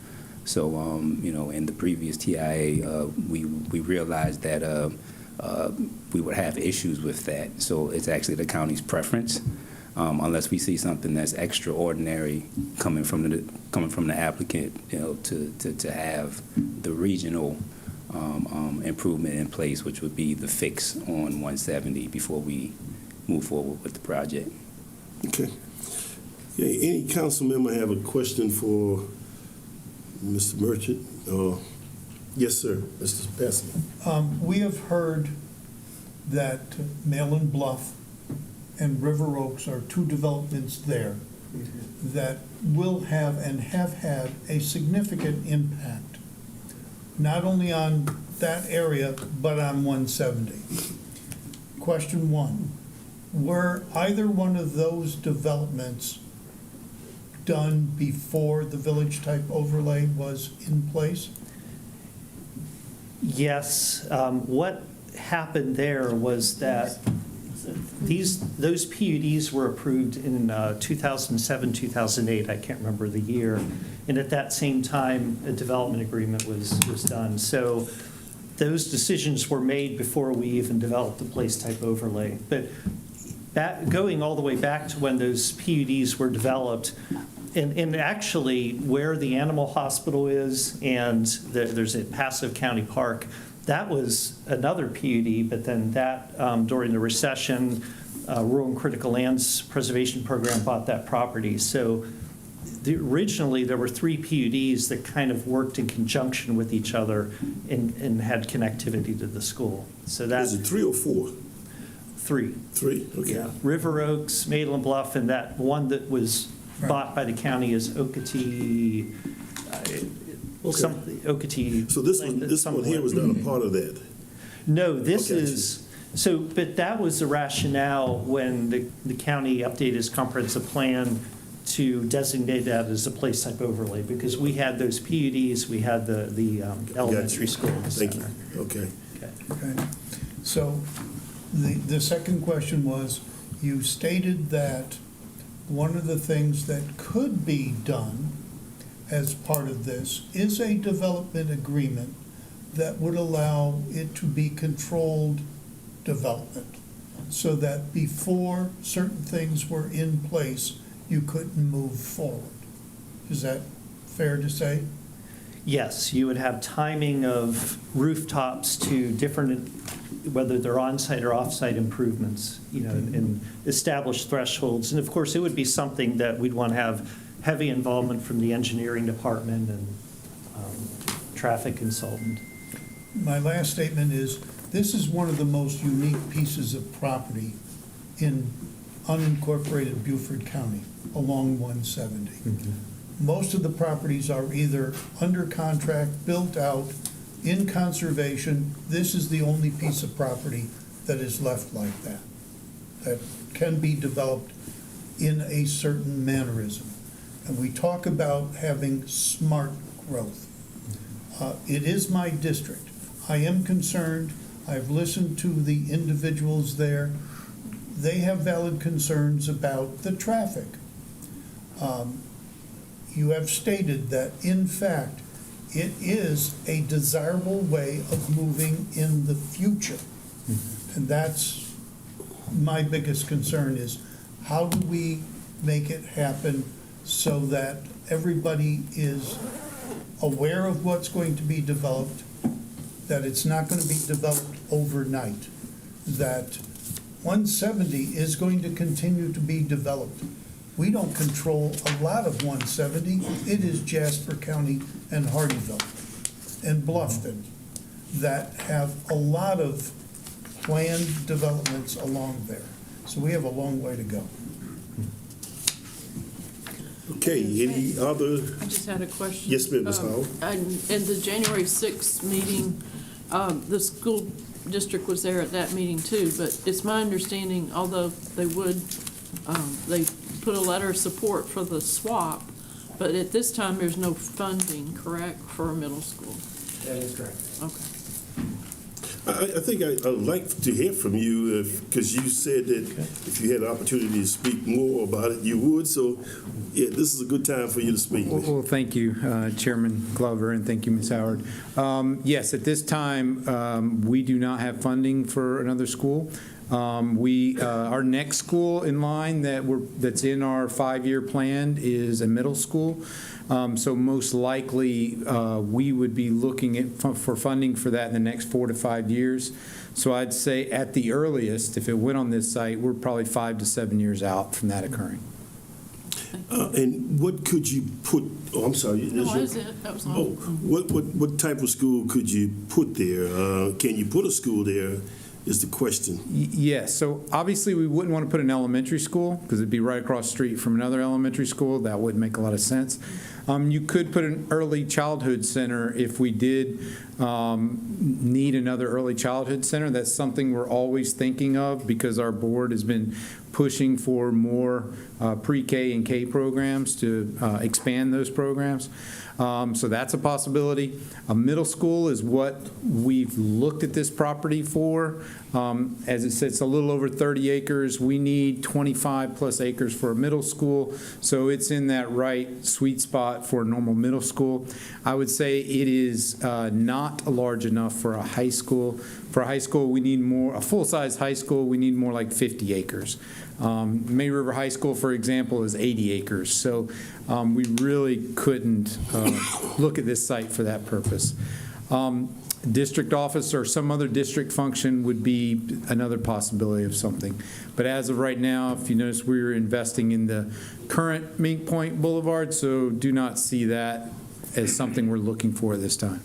So, in the previous TIA, we realized that we would have issues with that. So it's actually the county's preference, unless we see something that's extraordinary coming from the applicant, to have the regional improvement in place, which would be the fix on 170 before we move forward with the project. Okay. Any council member have a question for Mr. Merchant? Yes, sir, Mr. Passman. We have heard that Malin Bluff and River Oaks are two developments there that will have and have had a significant impact, not only on that area, but on 170. Question one, were either one of those developments done before the village-type overlay was in place? Yes. What happened there was that those PUDs were approved in 2007, 2008. I can't remember the year. And at that same time, a development agreement was done. So those decisions were made before we even developed the place-type overlay. But going all the way back to when those PUDs were developed, and actually where the animal hospital is, and there's a Passive County Park, that was another PUD, but then that, during the recession, Rural and Critical Lands Preservation Program bought that property. So originally there were 3 PUDs that kind of worked in conjunction with each other and had connectivity to the school. So that. Is it 3 or 4? 3. 3, okay. Yeah. River Oaks, Malin Bluff, and that one that was bought by the county is Okatee. Okatee. So this one here was not a part of that? No, this is, so, but that was the rationale when the county updated its comprehensive plan to designate that as a place type overlay, because we had those PUDs, we had the elementary school. Thank you. Okay. Okay. So the second question was, you stated that one of the things that could be done as part of this is a development agreement that would allow it to be controlled development, so that before certain things were in place, you couldn't move forward. Is that fair to say? Yes, you would have timing of rooftops to different, whether they're on-site or off-site improvements, and established thresholds. And of course, it would be something that we'd want to have heavy involvement from the engineering department and traffic consultant. My last statement is, This is one of the most unique pieces of property in unincorporated Beaufort County along 170. Most of the properties are either under contract, built out, in conservation. This is the only piece of property that is left like that, that can be developed in a certain mannerism. And we talk about having smart growth. It is my district. I am concerned. I've listened to the individuals there. They have valid concerns about the traffic. You have stated that, in fact, it is a desirable way of moving in the future. And that's my biggest concern, is how do we make it happen so that everybody is aware of what's going to be developed, that it's not going to be developed overnight, that 170 is going to continue to be developed. We don't control a lot of 170. It is Jasper County and Hardyville and Bluffton that have a lot of planned developments along there. So we have a long way to go. Okay, any other? I just had a question. Yes, ma'am, Ms. Howell. In the January 6th meeting, the school district was there at that meeting too, but it's my understanding, although they put a letter of support for the swap, but at this time, there's no funding, correct, for a middle school? That is correct. Okay. I think I'd like to hear from you, because you said that if you had an opportunity to speak more about it, you would. So, yeah, this is a good time for you to speak. Well, thank you, Chairman Glover, and thank you, Ms. Howard. Yes, at this time, we do not have funding for another school. Our next school in line that's in our 5-year plan is a middle school. So most likely, we would be looking for funding for that in the next 4 to 5 years. So I'd say at the earliest, if it went on this site, we're probably 5 to 7 years out from that occurring. And what could you put, oh, I'm sorry. No, that was it. That was all. Oh, what type of school could you put there? Can you put a school there is the question. Yes, so obviously we wouldn't want to put an elementary school because it'd be right across the street from another elementary school. That wouldn't make a lot of sense. You could put an early childhood center if we did need another early childhood center. That's something we're always thinking of because our board has been pushing for more pre-K and K programs to expand those programs. So that's a possibility. A middle school is what we've looked at this property for. As it says, it's a little over 30 acres. We need 25 plus acres for a middle school. So it's in that right sweet spot for a normal middle school. I would say it is not large enough for a high school. For a high school, we need more, a full-size high school, we need more like 50 acres. May River High School, for example, is 80 acres. So we really couldn't look at this site for that purpose. District office or some other district function would be another possibility of something. But as of right now, if you notice, we're investing in the current Mink Point Boulevard, so do not see that as something we're looking for at this time.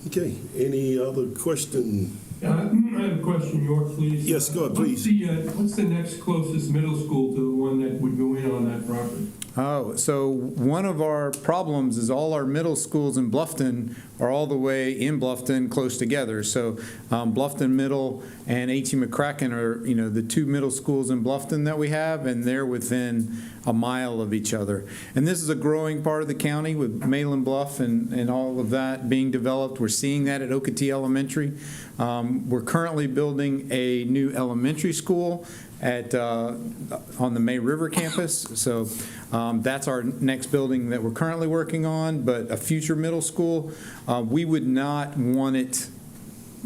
Okay, any other question? I have a question, York, please. Yes, go ahead, please. What's the next closest middle school to the one that would go in on that property? Oh, so one of our problems is all our middle schools in Bluffton are all the way in Bluffton close together. So Bluffton Middle and H.E. McCracken are, the two middle schools in Bluffton that we have, and they're within a mile of each other. And this is a growing part of the county with Malin Bluff and all of that being developed. We're seeing that at Okatee Elementary. We're currently building a new elementary school on the May River campus. So that's our next building that we're currently working on, but a future middle school, we would not want it,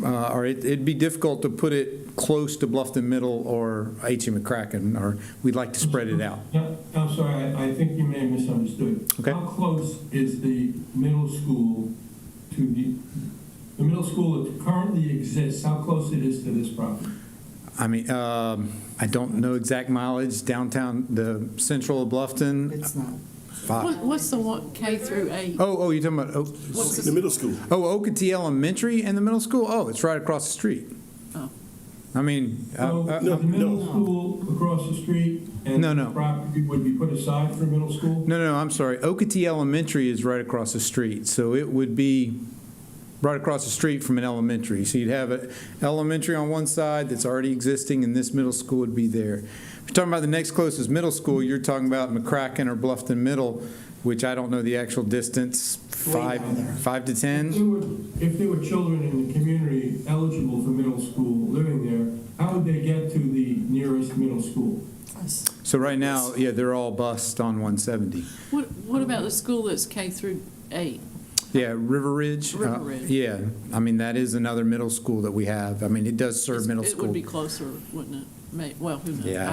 or it'd be difficult to put it close to Bluffton Middle or H.E. McCracken, or we'd like to spread it out. Yeah, I'm sorry, I think you may have misunderstood. Okay. How close is the middle school to the middle school that currently exists, how close it is to this property? I mean, I don't know exact mileage downtown, the central of Bluffton. It's not. What's the one, K through 8? Oh, you're talking about What's The middle school. Okatee Elementary and the middle school? Oh, it's right across the street. Oh. I mean, So the middle school across the street and No. the property would be put aside for middle school? no, I'm sorry. Okatee Elementary is right across the street, so it would be right across the street from an elementary. So you'd have an elementary on one side that's already existing, and this middle school would be there. If you're talking about the next closest middle school, you're talking about McCracken or Bluffton Middle, which I don't know the actual distance, 5 to 10. If there were children in the community eligible for middle school living there, how would they get to the nearest middle school? So right now, yeah, they're all bused on 170. What about the school that's K through 8? Yeah, River Ridge. River Ridge. Yeah, I mean, that is another middle school that we have. I mean, it does serve middle It school. would be closer, wouldn't it? Well, who knows? Yeah,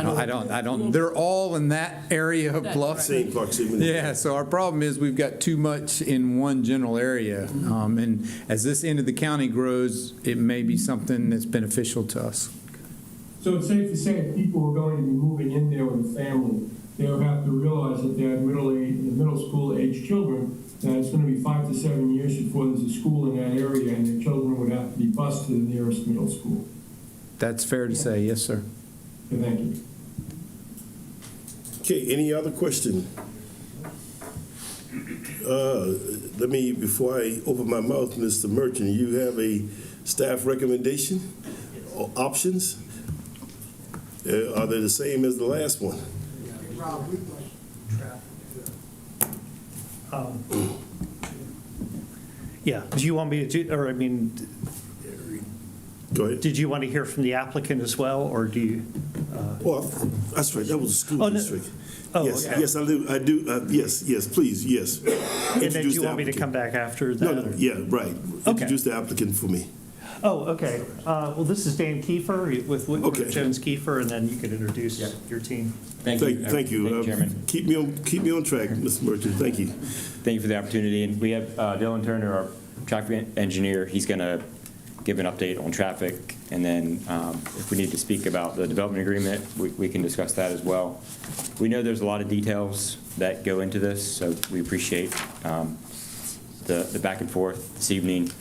I don't, they're all in that area of That's Bluffton. Same proximity. Yeah, so our problem is we've got too much in one general area. And as this end of the county grows, it may be something that's beneficial to us. So it's safe to say if people were going to be moving in there with a family, they would have to realize that they have middle school age children, that it's going to be 5 to 7 years before there's a school in that area, and their children would have to be bused to the nearest middle school. That's fair to say, yes, sir. Okay, thank you. Okay, any other question? Let me, before I open my mouth, Mr. Merchant, you have a staff recommendation or options? Are they the same as the last one? Yeah, do you want me to do, or I mean, Go ahead. did you want to hear from the applicant as well, or do you? Well, that's right, that was a school Oh, no. district. Oh, Yes, okay. yes, I do, yes, please, yes. And then do Introduce you the want me to applicant. come back after that? No, or- yeah, right. Okay. Introduce the applicant for me. Oh, okay. Well, this is Dan Kiefer with Okay. Jones Kiefer, and then you can introduce your team. Thank you. Chairman. Keep me on track, Mr. Merchant, thank you. Thank you for the opportunity. And we have Dylan Turner, our traffic engineer. He's going to give an update on traffic. And then if we need to speak about the development agreement, we can discuss that as well. We know there's a lot of details that go into this, so we appreciate the back and forth this evening.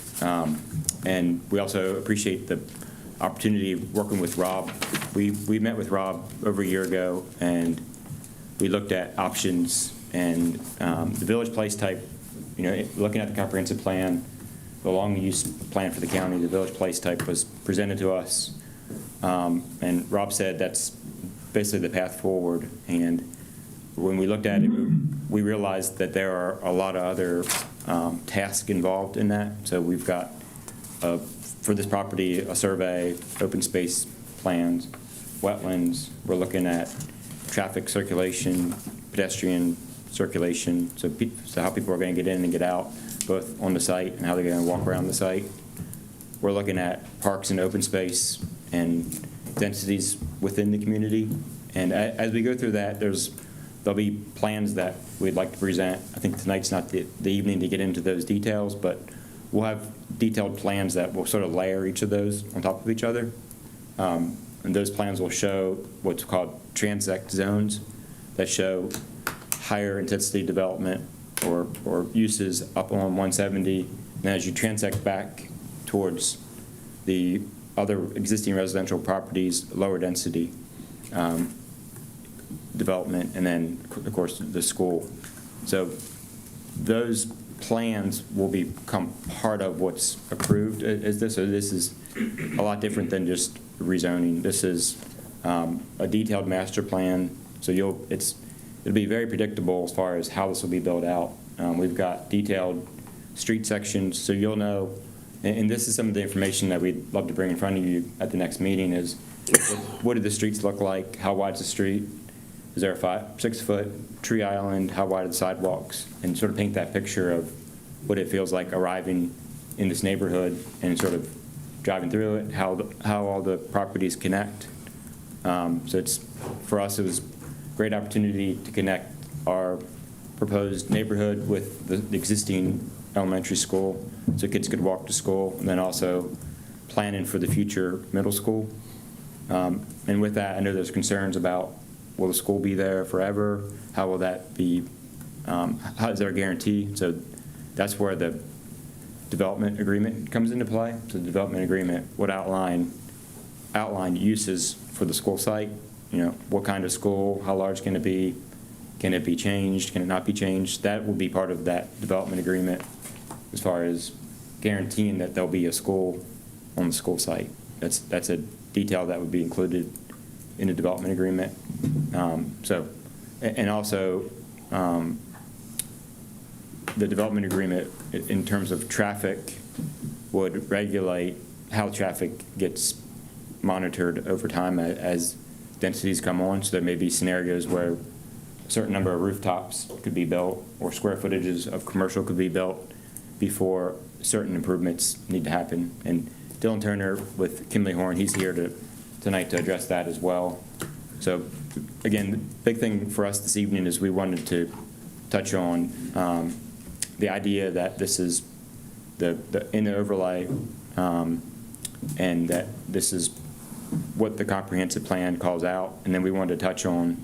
And we also appreciate the opportunity of working with Rob. We met with Rob over a year ago, and we looked at options and the village place type, looking at the comprehensive plan, the long use plan for the county, the village place type was presented to us. And Rob said that's basically the path forward. And when we looked at it, we realized that there are a lot of other tasks involved in that. So we've got, for this property, a survey, open space plans, wetlands. We're looking at traffic circulation, pedestrian circulation, so how people are going to get in and get out, both on the site and how they're going to walk around the site. We're looking at parks and open space and densities within the community. And as we go through that, there'll be plans that we'd like to present. I think tonight's not the evening to get into those details, but we'll have detailed plans that will sort of layer each of those on top of each other. And those plans will show what's called transect zones that show higher intensity development or uses up on 170. And as you transect back towards the other existing residential properties, lower density development, and then, of course, the school. So those plans will become part of what's approved as this. So this is a lot different than just rezoning. This is a detailed master plan. So it'll be very predictable as far as how this will be built out. We've got detailed street sections, so you'll know. And this is some of the information that we'd love to bring in front of you at the next meeting is what do the streets look like? How wide's the street? Is there a 6-foot tree island? How wide are the sidewalks? And sort of paint that picture of what it feels like arriving in this neighborhood and sort of driving through it, how all the properties connect. So for us, it was a great opportunity to connect our proposed neighborhood with the existing elementary school so kids could walk to school, and then also planning for the future middle school. And with that, I know there's concerns about will the school be there forever? How will that be how is there a guarantee? So that's where the development agreement comes into play. So the development agreement would outline uses for the school site. What kind of school, how large can it be changed, can it not be changed? That will be part of that development agreement as far as guaranteeing that there'll be a school on the school site. That's a detail that would be included in the development agreement. And also, the development agreement in terms of traffic would regulate how traffic gets monitored over time as densities come on. So there may be scenarios where a certain number of rooftops could be built or square footages of commercial could be built before certain improvements need to happen. And Dylan Turner with Kimley Horn, he's here tonight to address that as well. So again, the big thing for us this evening is we wanted to touch on the idea that this is in the overlay and that this is what the comprehensive plan calls out, and then we wanted to touch on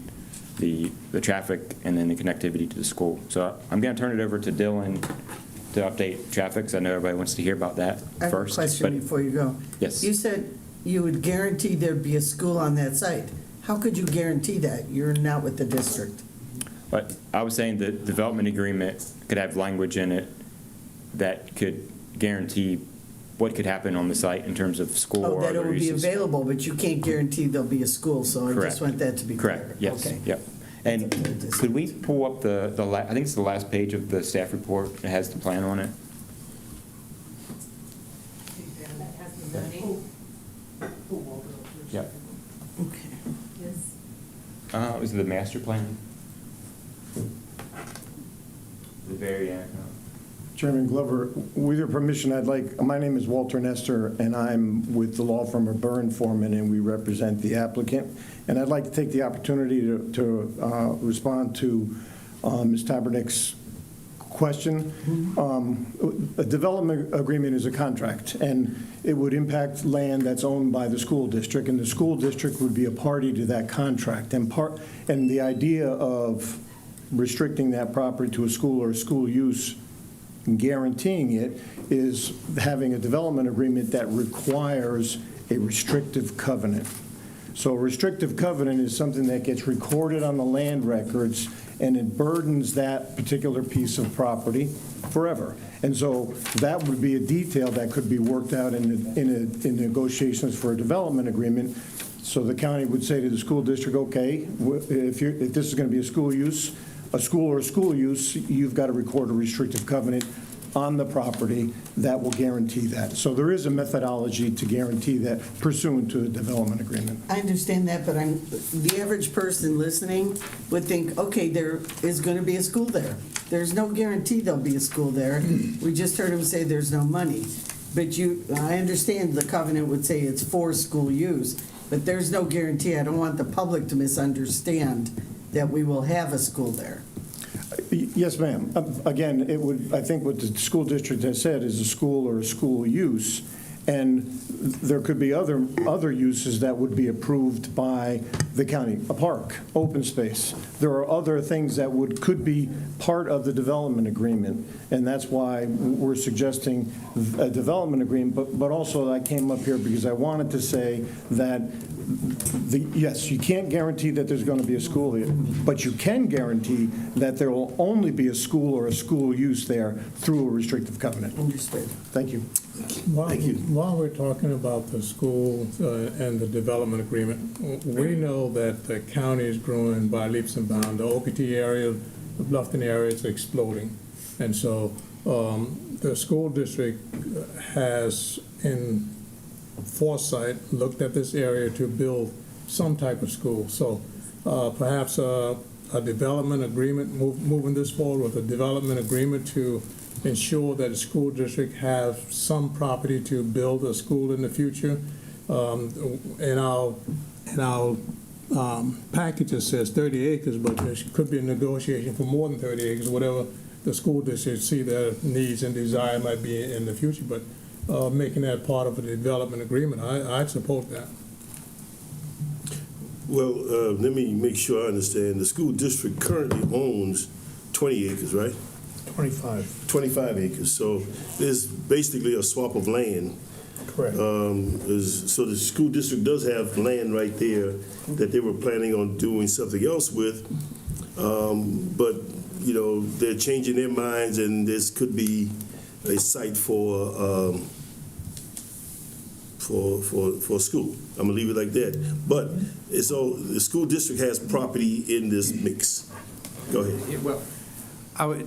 the traffic and then the connectivity to the school. So I'm going to turn it over to Dylan to update traffic, because I know everybody wants to hear about that first. I have a question before you go. Yes. You said you would guarantee there'd be a school on that site. How could you guarantee that? You're not with the district. But I was saying the development agreement could have language in it that could guarantee what could happen on the site in terms of school or That it other will be uses. available, but you can't guarantee there'll be a school, so I Correct. just want that to be clear. Correct, yes, Okay. yep. And could we pull up I think it's the last page of the staff report that has the plan on it? Yep. Okay. Is it the master plan? The very end. Chairman Glover, with your permission, my name is Walter Nestor, and I'm with the law firm of Burr & Foreman, and we represent the applicant. And I'd like to take the opportunity to respond to Ms. Tabernick's question. A development agreement is a contract, and it would impact land that's owned by the school district, and the school district would be a party to that contract. And the idea of restricting that property to a school or a school use, guaranteeing it, is having a development agreement that requires a restrictive covenant. So a restrictive covenant is something that gets recorded on the land records, and it burdens that particular piece of property forever. And so that would be a detail that could be worked out in negotiations for a development agreement. So the county would say to the school district, okay, if this is going to be a school use, a school or a school use, you've got to record a restrictive covenant on the property that will guarantee that. So there is a methodology to guarantee that pursuant to a development agreement. I understand that, but the average person listening would think, okay, there is going to be a school there. There's no guarantee there'll be a school there. We just heard him say there's no money. But I understand the covenant would say it's for school use, but there's no guarantee. I don't want the public to misunderstand that we will have a school there. Yes, ma'am. Again, I think what the school district has said is a school or a school use, and there could be other uses that would be approved by the county. A park, open space. There are other things that could be part of the development agreement, and that's why we're suggesting a development agreement. But also, I came up here because I wanted to say that yes, you can't guarantee that there's going to be a school here, but you can guarantee that there will only be a school or a school use there through a restrictive covenant. Understood. Thank you. While we're talking about the school and the development agreement, we know that the county is growing by leaps and bounds. The OPT area, the Bluffton area is exploding. And so the school district has, in foresight, looked at this area to build some type of school. So perhaps a development agreement, moving this forward with a development agreement to ensure that the school district have some property to build a school in the future. In our package, it says 30 acres, but there could be a negotiation for more than 30 acres, whatever the school district see their needs and desire might be in the future. But making that part of a development agreement, I'd support that. Well, let me make sure I understand. The school district currently owns 20 acres, right? 25. 25 acres. So there's basically a swap of land. Correct. So the school district does have land right there that they were planning on doing something else with. But, you know, they're changing their minds, and this could be a site for school. I'm gonna leave it like that. But so the school district has property in this mix. Go ahead. Well,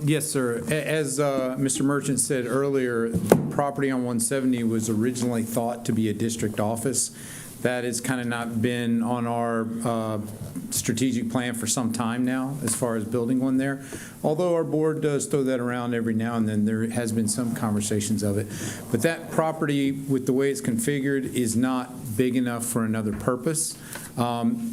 yes, sir. As Mr. Merchant said earlier, the property on 170 was originally thought to be a district office. That has kind of not been on our strategic plan for some time now, as far as building one there. Although our board does throw that around every now and then, there has been some conversations of it. But that property, with the way it's configured, is not big enough for another purpose.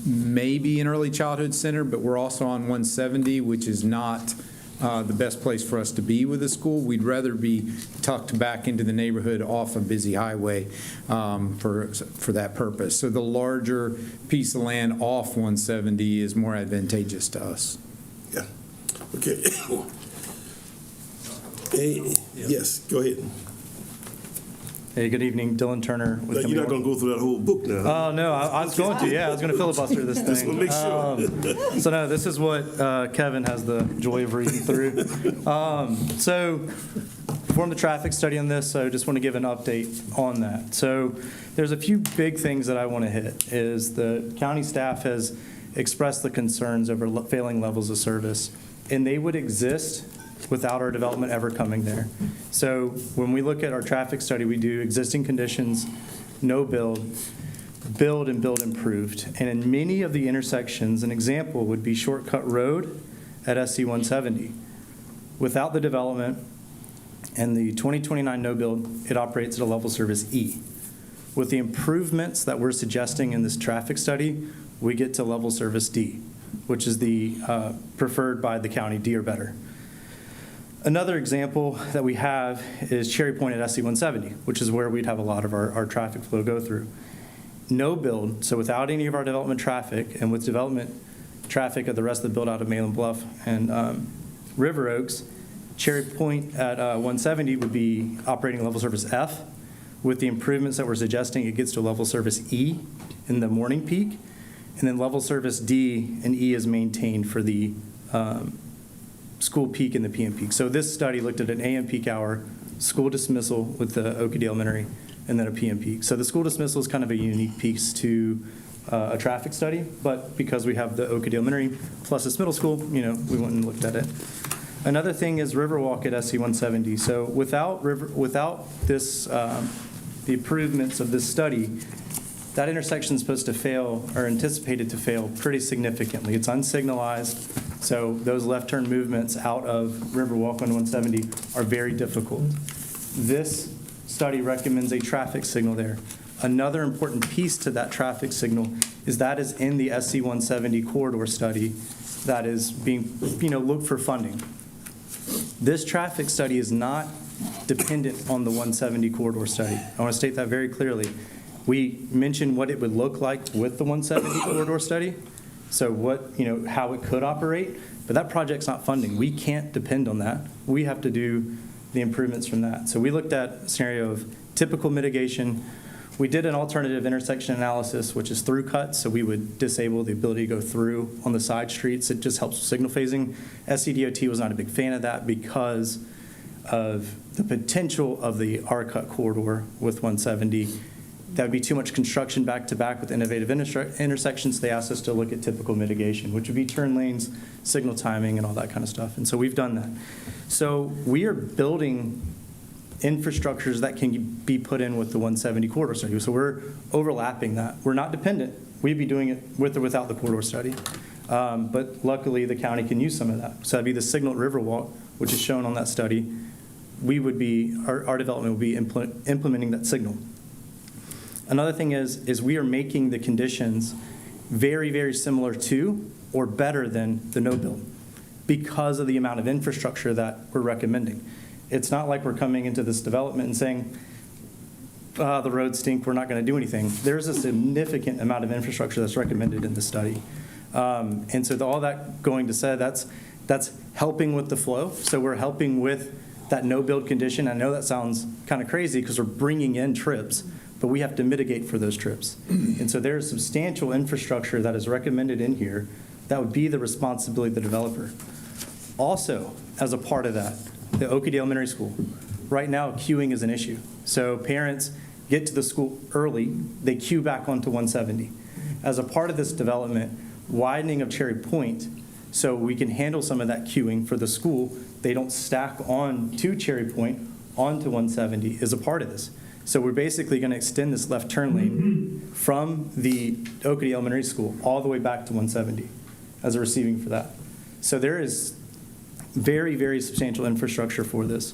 Maybe an early childhood center, but we're also on 170, which is not the best place for us to be with a school. We'd rather be tucked back into the neighborhood off a busy highway for that purpose. So the larger piece of land off 170 is more advantageous to us. Yeah. Okay. Hey, yes, go ahead. Hey, good evening, Dylan Turner. With You're not going to go through that whole book now. Oh, no, I was going to, yeah. I was going to filibuster this thing. Just want to make sure. So, no, this is what Kevin has the joy of reading through. So, performed the traffic study on this, so just want to give an update on that. So, there's a few big things that I want to hit. Is the county staff has expressed the concerns over failing levels of service, and they would exist without our development ever coming there. So when we look at our traffic study, we do existing conditions, no build, build and build improved. And in many of the intersections, an example would be Shortcut Road at SC 170. Without the development and the 2029 no build, it operates at a level service E. With the improvements that we're suggesting in this traffic study, we get to level service D, which is the preferred by the county, D or better. Another example that we have is Cherry Point at SC 170, which is where we'd have a lot of our traffic flow go through. No build, so without any of our development traffic, and with development traffic of the rest of the build out of Malin Bluff and River Oaks, Cherry Point at 170 would be operating level service F. With the improvements that we're suggesting, it gets to level service E in the morning peak, and then level service D and E is maintained for the school peak and the PM peak. So this study looked at an AM peak hour, school dismissal with the Oakdale Elementary, and then a PM peak. So the school dismissal is kind of a unique piece to a traffic study, but because we have the Oakdale Elementary plus this middle school, we went and looked at it. Another thing is Riverwalk at SC 170. So without this, the improvements of this study, that intersection is supposed to fail, or anticipated to fail, pretty significantly. It's unsignalized, so those left turn movements out of Riverwalk on 170 are very difficult. This study recommends a traffic signal there. Another important piece to that traffic signal is that is in the SC 170 corridor study that is being, looked for funding. This traffic study is not dependent on the 170 corridor study. I want to state that very clearly. We mentioned what it would look like with the 170 corridor study, so how it could operate, but that project's not funding. We can't depend on that. We have to do the improvements from that. So we looked at a scenario of typical mitigation. We did an alternative intersection analysis, which is through cuts, so we would disable the ability to go through on the side streets. It just helps with signal phasing. SCDOT was not a big fan of that because of the potential of the R-cut corridor with 170. That would be too much construction back-to-back with innovative intersections. They asked us to look at typical mitigation, which would be turn lanes, signal timing, and all that kind of stuff. And so we've done that. So we are building infrastructures that can be put in with the 170 corridor study. So we're overlapping that. We're not dependent. We'd be doing it with or without the corridor study. But luckily, the county can use some of that. So that'd be the signal at Riverwalk, which is shown on that study. Our development will be implementing that signal. Another thing is we are making the conditions very, very similar to or better than the no build because of the amount of infrastructure that we're recommending. It's not like we're coming into this development and saying, the roads stink, we're not going to do anything. There's a significant amount of infrastructure that's recommended in the study. And so all that going to say, that's That's helping with the flow. So we're helping with that no-build condition. I know that sounds kind of crazy because we're bringing in trips, but we have to mitigate for those trips. And so there's substantial infrastructure that is recommended in here that would be the responsibility of the developer. Also, as a part of that, the Oakdale Elementary School, right now queuing is an issue. So parents get to the school early, they queue back onto 170. As a part of this development, widening of Cherry Point, so we can handle some of that queuing for the school, they don't stack on to Cherry Point onto 170 is a part of this. So we're basically going to extend this left turn lane from the Oakdale Elementary School all the way back to 170 as a receiving for that. So there is very, very substantial infrastructure for this.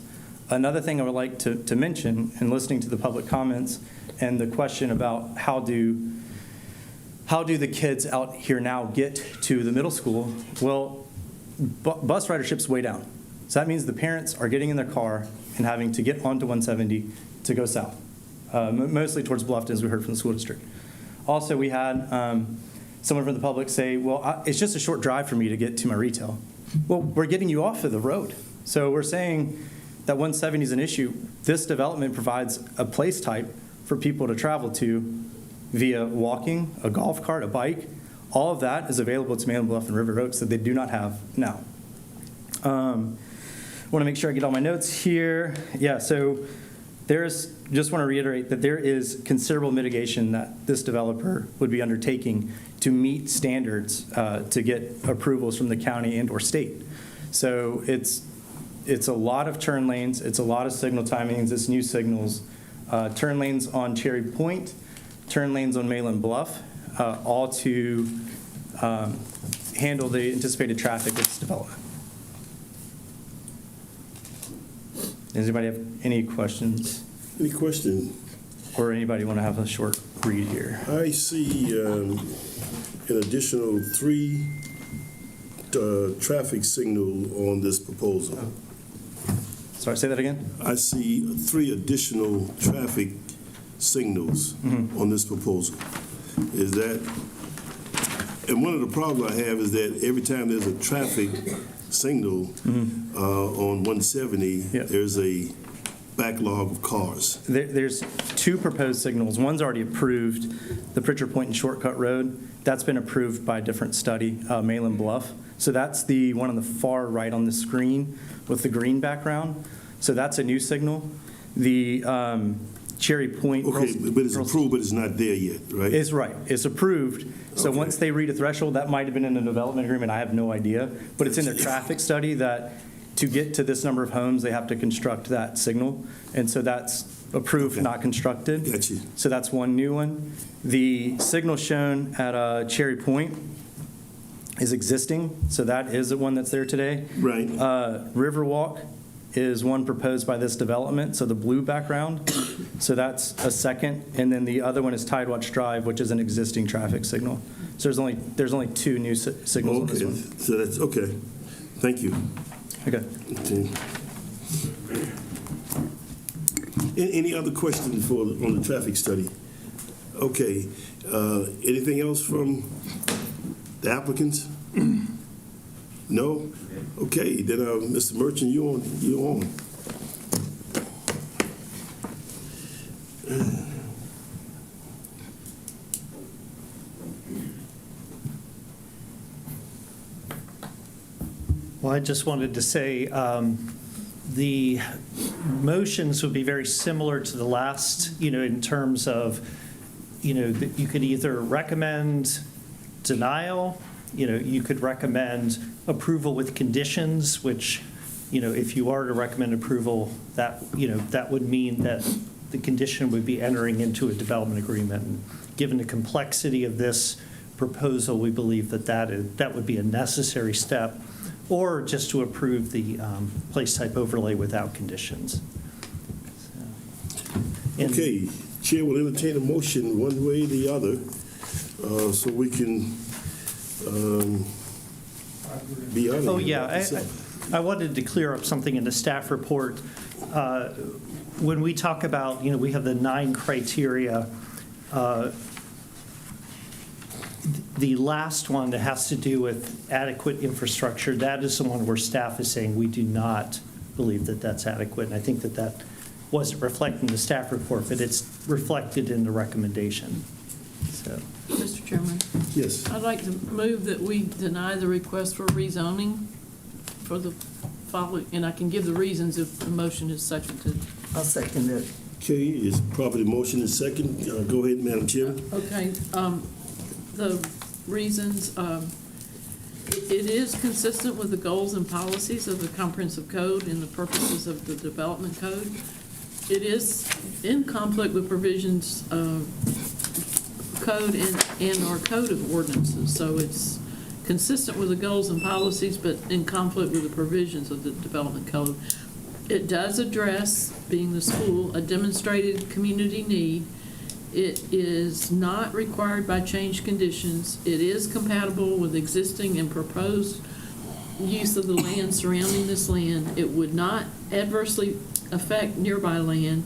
Another thing I would like to mention, in listening to the public comments and the question about how do the kids out here now get to the middle school? Well, bus ridership's way down. So that means the parents are getting in their car and having to get onto 170 to go south, mostly towards Bluffton, as we heard from the school district. Also, we had someone from the public say, well, it's just a short drive for me to get to my retail. Well, we're getting you off of the road. So we're saying that 170 is an issue. This development provides a place type for people to travel to via walking, a golf cart, a bike. All of that is available to Malin Bluff and River Oaks that they do not have now. I want to make sure I get all my notes here. Yeah, so just want to reiterate that there is considerable mitigation that this developer would be undertaking to meet standards to get approvals from the county and or state. So it's a lot of turn lanes, it's a lot of signal timings, it's new signals, turn lanes on Cherry Point, turn lanes on Malin Bluff, all to handle the anticipated traffic with this development. Does anybody have any questions? Any question? Or anybody want to have a short read here? I see an additional 3 traffic signal on this proposal. Sorry, say that again? I see 3 additional traffic signals on this proposal. Is that, and one of the problems I have is that every time there's a traffic signal on 170, there's a backlog of cars. There's 2 proposed signals. One's already approved, the Pritchard Point and Shortcut Road. That's been approved by a different study, Malin Bluff. So that's the one on the far right on the screen with the green background. So that's a new signal. The Cherry Point. Okay, but it's approved, but it's not there yet, right? It's right. It's approved. So once they read a threshold, that might have been in the development agreement. I have no idea. But it's in their traffic study that to get to this number of homes, they have to construct that signal. And so that's approved, not constructed. Got you. So that's one new one. The signal shown at Cherry Point is existing. So that is the one that's there today. Right. Riverwalk is one proposed by this development, so the blue background. So that's a second. And then the other one is Tidewatch Drive, which is an existing traffic signal. So there's only 2 new signals on this one. So that's, okay. Thank you. Okay. Any other questions on the traffic study? Okay. Anything else from the applicants? No? Okay, then Mr. Merchant, you on. Well, I just wanted to say the motions would be very similar to the last, in terms of, that you could either recommend denial, you could recommend approval with conditions, which, if you are to recommend approval, that would mean that the condition would be entering into a development agreement. And given the complexity of this proposal, we believe that would be a necessary step, or just to approve the place type overlay without conditions. Okay, Chair will entertain a motion one way or the other, so we can be honest. Oh, yeah, I wanted to clear up something in the staff report. When we talk about, we have the 9 criteria, The last one that has to do with adequate infrastructure, that is the one where staff is saying we do not believe that that's adequate. And I think that that wasn't reflected in the staff report, but it's reflected in the recommendation. So, Mr. Chairman, Yes. I'd like to move that we deny the request for rezoning for the following, and I can give the reasons if the motion is seconded. I'll second it. Okay, is properly motion and second. Go ahead, Madam Chairman. Okay, the reasons, it is consistent with the goals and policies of the comprehensive code and the purposes of the development code. It is in conflict with provisions of code and our code of ordinances, so it's consistent with the goals and policies, but in conflict with the provisions of the development code. It does address, being the school, a demonstrated community need. It is not required by changed conditions. It is compatible with existing and proposed use of the land surrounding this land. It would not adversely affect nearby land.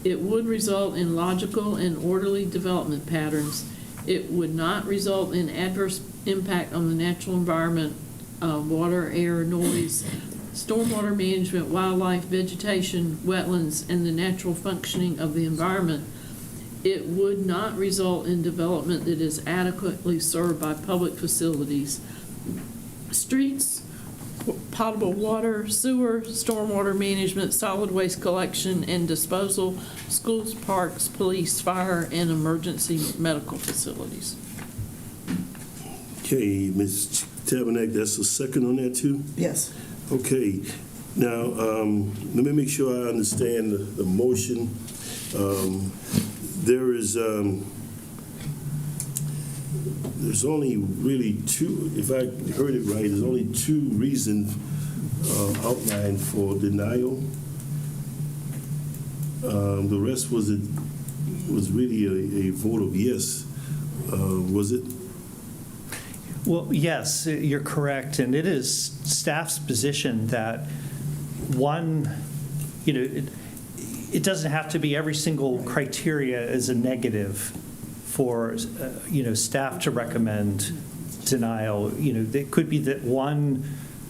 It would result in logical and orderly development patterns. It would not result in adverse impact on the natural environment, water, air, noise, stormwater management, wildlife, vegetation, wetlands, and the natural functioning of the environment. It would not result in development that is adequately served by public facilities. Streets, potable water, sewer, stormwater management, solid waste collection and disposal, schools, parks, police, fire, and emergency medical facilities. Okay, Ms. Tabernac, that's a second on that too? Yes. Okay, now, let me make sure I understand the motion. There is, there's only really two, if I heard it right, there's only two reasons outlined for denial. The rest was really a vote of yes, was it? well, yes, you're correct, and it is staff's position that one, it doesn't have to be every single criteria is a negative for, staff to recommend denial. It could be that one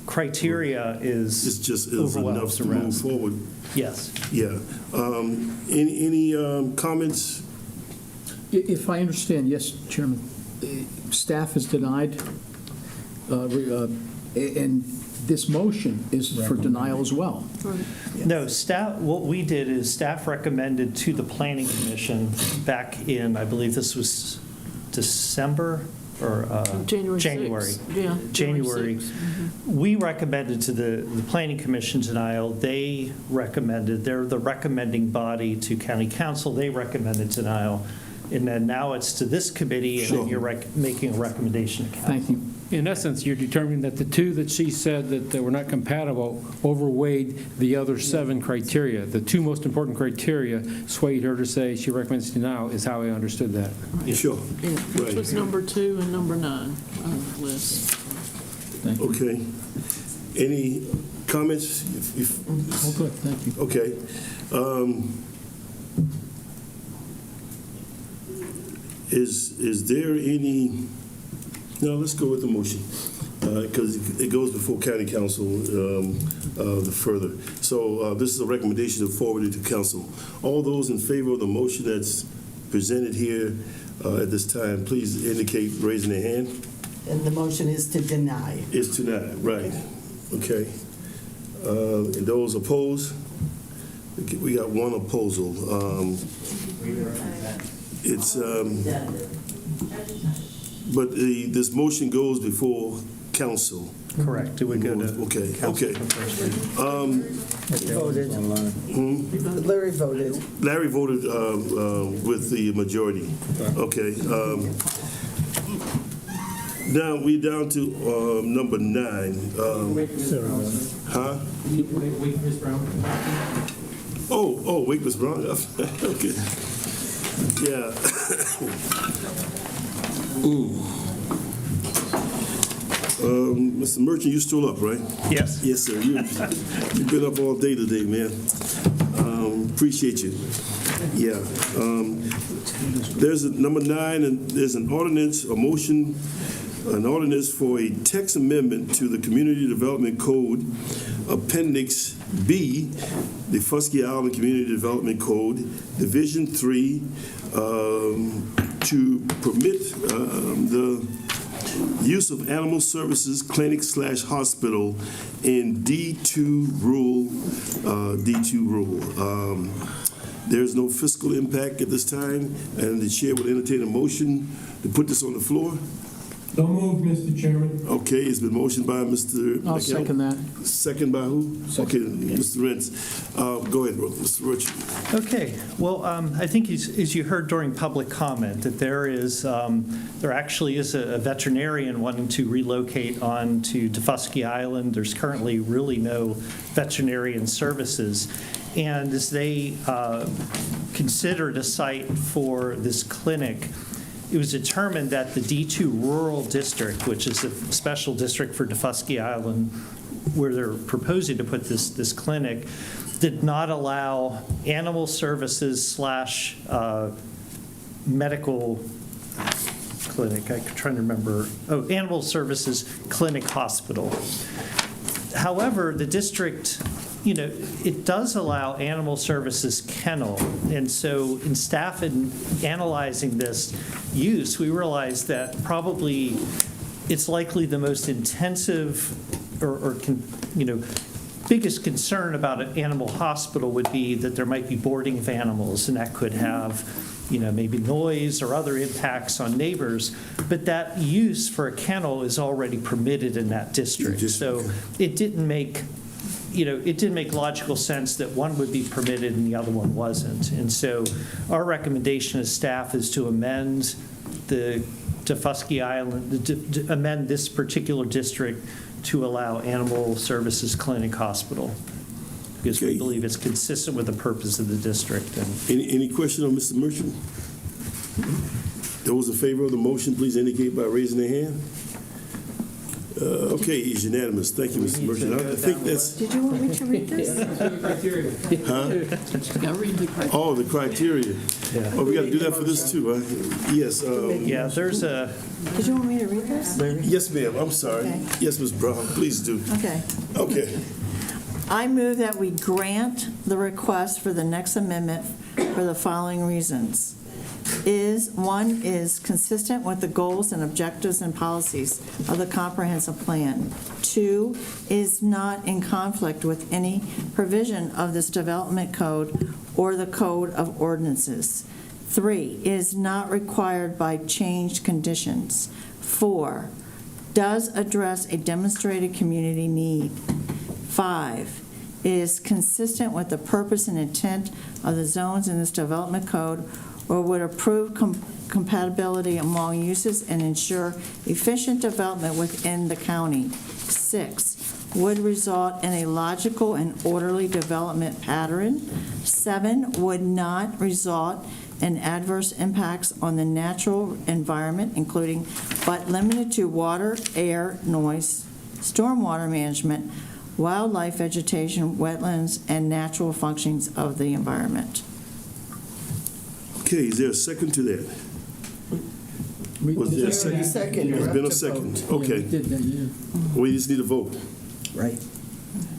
criteria It's just enough overwhelms to the move rest. forward. Yes. Yeah. Any comments? If I understand, yes, Chairman, staff is denied, and this motion is for denial as well. No, staff, what we did is staff recommended to the Planning Commission back in, I believe this was December or January 6th. Yeah, January. 6th. We recommended to the Planning Commission denial. They recommended, they're the recommending body to County Council. They recommended denial. And then now it's to this committee, and then you're making a recommendation to council. Thank you. In essence, you're determining that the two that she said that were not compatible overweighed the other 7 criteria. The 2 most important criteria swayed her to say she recommends denial, is how I understood that. Sure. Yeah, which was number 2 and number 9 on the list. Okay. Any comments? Oh, good, thank you. Okay. Is there any, no, let's go with the motion, because it goes before county council the further. So this is a recommendation to forward it to council. All those in favor of the motion that's presented here at this time, please indicate raising their hand. And the motion is to deny. It's tonight, right. Okay. And those opposed? We got one opposal. It's, but this motion goes before council. Correct. It would go to Okay, council okay. for first reading. Voted. Larry voted. Larry voted with the majority. Okay. Now we're down to number 9. Huh? Oh, Wake Miss Brown. Okay. Yeah. Mr. Merchant, you still up, right? Yes. Yes, sir. You've been up all day today, man. Appreciate you. Yeah. There's a number 9, and there's an ordinance, a motion, an ordinance for a text amendment to the Community Development Code, Appendix B, the Fusky Island Community Development Code, Division 3, to permit the use of animal services clinic/hospital in D2 rural. There's no fiscal impact at this time, and the chair will entertain a motion to put this on the floor. So moved, Mr. Chairman. Okay, it's been motioned by Mr. I'll McKell. second that. Second by who? Okay, Mr. Rentz. Go ahead, Mr. Rich. Okay, well, I think as you heard during public comment, that there actually is a veterinarian wanting to relocate onto Defusky Island. There's currently really no veterinarian services. And as they considered a site for this clinic, it was determined that the D2 Rural District, which is a special district for Defusky Island, where they're proposing to put this clinic, did not allow animal services / medical clinic. I'm trying to remember. Oh, animal services clinic hospital. However, the district, it does allow animal services kennel. And so in staff in analyzing this use, we realized that probably it's likely the most intensive or biggest concern about an animal hospital would be that there might be boarding of animals, and that could have, maybe noise or other impacts on neighbors. But that use for a kennel is already permitted in that district. So it didn't make logical sense that one would be permitted and the other one wasn't. And so our recommendation as staff is to amend the Defusky Island, amend this particular district to allow animal services clinic hospital, because we believe it's consistent with the purpose of the district. And Any question on Mr. Merchant? Those in favor of the motion, please indicate by raising their hand. Okay, it's unanimous. Thank you, Mr. Merchant. I think that's. Did you want me to read this? Huh? Oh, the criteria. Yeah. Oh, we got to do that for this too, huh? Yes. Yeah, there's a. Did you want me to read this? Yes, ma'am. I'm sorry. Okay. Yes, Ms. Brown, please do. Okay. Okay. I move that we grant the request for the next amendment for the following reasons. One is consistent with the goals and objectives and policies of the comprehensive plan. 2, is not in conflict with any provision of this development code or the code of ordinances. 3, is not required by changed conditions. 4, does address a demonstrated community need. 5, is consistent with the purpose and intent of the zones in this development code, or would approve compatibility among uses and ensure efficient development within the county. 6, would result in a logical and orderly development pattern. 7, would not result in adverse impacts on the natural environment, including but limited to water, air, noise, stormwater management, wildlife, vegetation, wetlands, and natural functions of the environment. Okay, is there a second to that? Was there a second? There's been a second. Okay. We just need a vote. Right.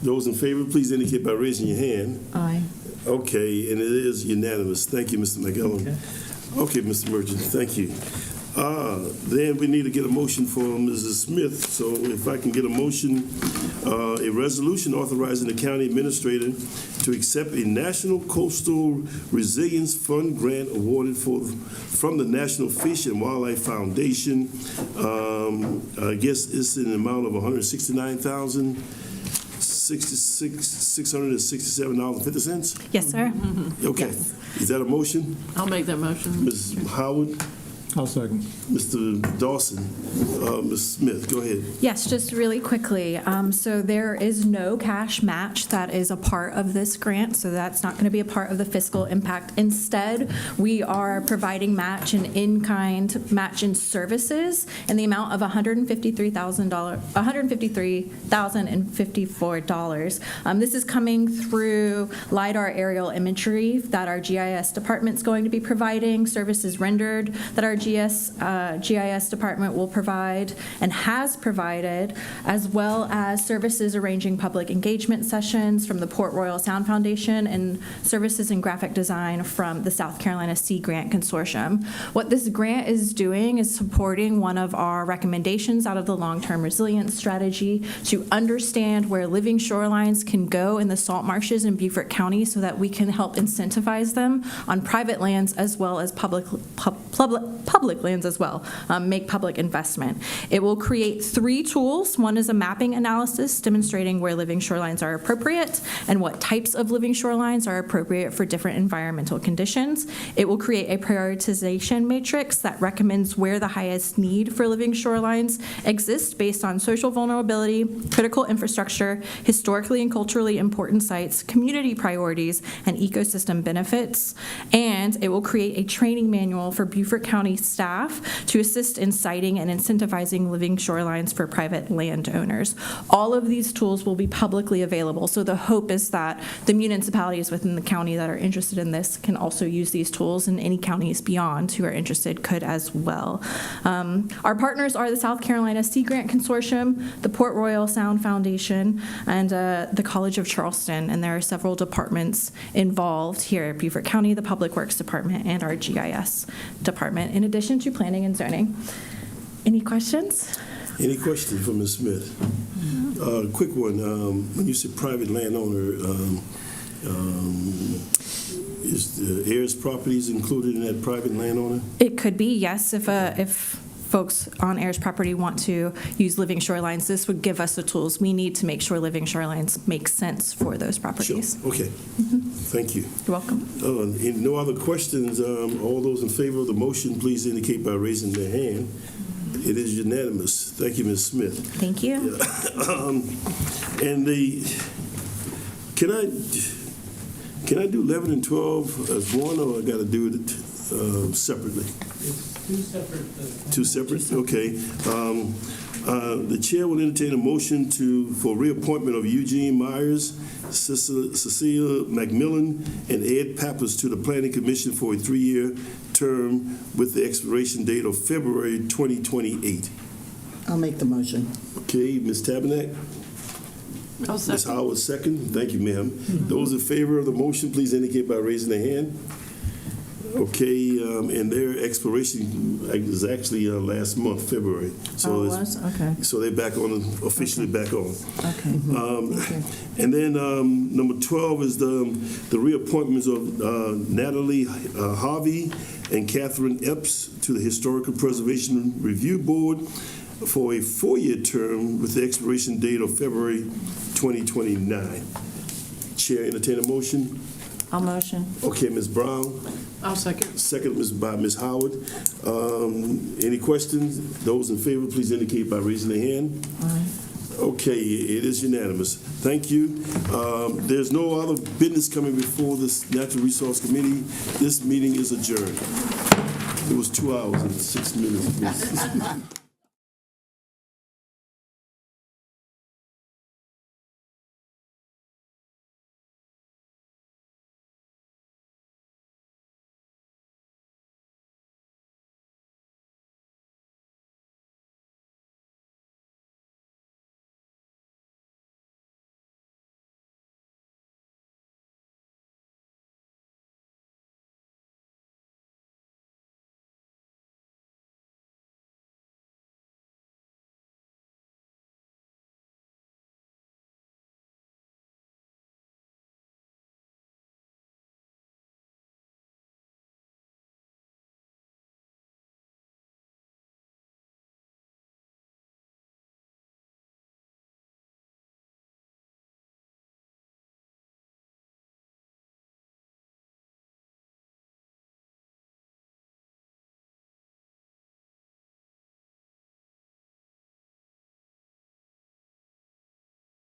Those in favor, please indicate by raising your hand. Aye. Okay, and it is unanimous. Thank you, Mr. McGillen. Okay, Mr. Merchant, thank you. Then we need to get a motion for Mrs. Smith. So if I can get a motion, a resolution authorizing the county administrator to accept a National Coastal Resilience Fund grant awarded from the National Fish and Wildlife Foundation. I guess it's in the amount of $169,667.50. Yes, sir. Okay. Is that a motion? I'll make that motion. Mrs. Howard? I'll second. Mr. Dawson, Ms. Smith, go ahead. Yes, just really quickly. So there is no cash match that is a part of this grant, so that's not going to be a part of the fiscal impact. Instead, we are providing match and in-kind match in services in the amount of $153,054. This is coming through LiDAR aerial imagery that our GIS department's going to be providing, services rendered that our GIS department will provide and has provided, as well as services arranging public engagement sessions from the Port Royal Sound Foundation and services in graphic design from the South Carolina Sea Grant Consortium. What this grant is doing is supporting one of our recommendations out of the long-term resilience strategy to understand where living shorelines can go in the salt marshes in Beaufort County so that we can help incentivize them on private lands as well as public lands as well, make public investment. It will create 3 tools. One is a mapping analysis demonstrating where living shorelines are appropriate and what types of living shorelines are appropriate for different environmental conditions. It will create a prioritization matrix that recommends where the highest need for living shorelines exists based on social vulnerability, critical infrastructure, historically and culturally important sites, community priorities, and ecosystem benefits. And it will create a training manual for Beaufort County staff to assist in siting and incentivizing living shorelines for private landowners. All of these tools will be publicly available, so the hope is that the municipalities within the county that are interested in this can also use these tools, and any counties beyond who are interested could as well. Our partners are the South Carolina Sea Grant Consortium, the Port Royal Sound Foundation, and the College of Charleston, and there are several departments involved here at Beaufort County, the Public Works Department, and our GIS department, in addition to planning and zoning. Any questions? Any questions for Ms. Smith? Quick one. When you say private landowner, is the heirs properties included in that private landowner? It could be, yes, if folks on heirs property want to use living shorelines, this would give us the tools we need to make sure living shorelines make sense for those properties. Sure. Okay. Thank you. You're welcome. And no other questions. All those in favor of the motion, please indicate by raising their hand. It is unanimous. Thank you, Ms. Smith. Thank you. And can I do 11 and 12 as one, or I got to do it separately? Two separate? Okay. The chair will entertain a motion for reappointment of Eugene Myers, Cecilia McMillan, and Ed Pappas to the Planning Commission for a 3-year term with the expiration date of February 2028. I'll make the motion. Okay, Ms. Tabernack? I'll second. Ms. Howard, second. Thank you, ma'am. Those in favor of the motion, please indicate by raising their hand. Okay, and their expiration is actually last month, February. So it was? Okay. So they're back on, officially back on. Okay. And then number 12 is the reappointments of Natalie Harvey and Catherine Epps to the Historical Preservation Review Board for a 4-year term with the expiration date of February 2029. Chair, entertain a motion. I'll motion. Okay, Ms. Brown. I'll second. Second by Ms. Howard. Any questions? Those in favor, please indicate by raising their hand. Aye. Okay, it is unanimous. Thank you. There's no other business coming before this Natural Resource Committee. This meeting is adjourned. It was 2 hours and 6 minutes.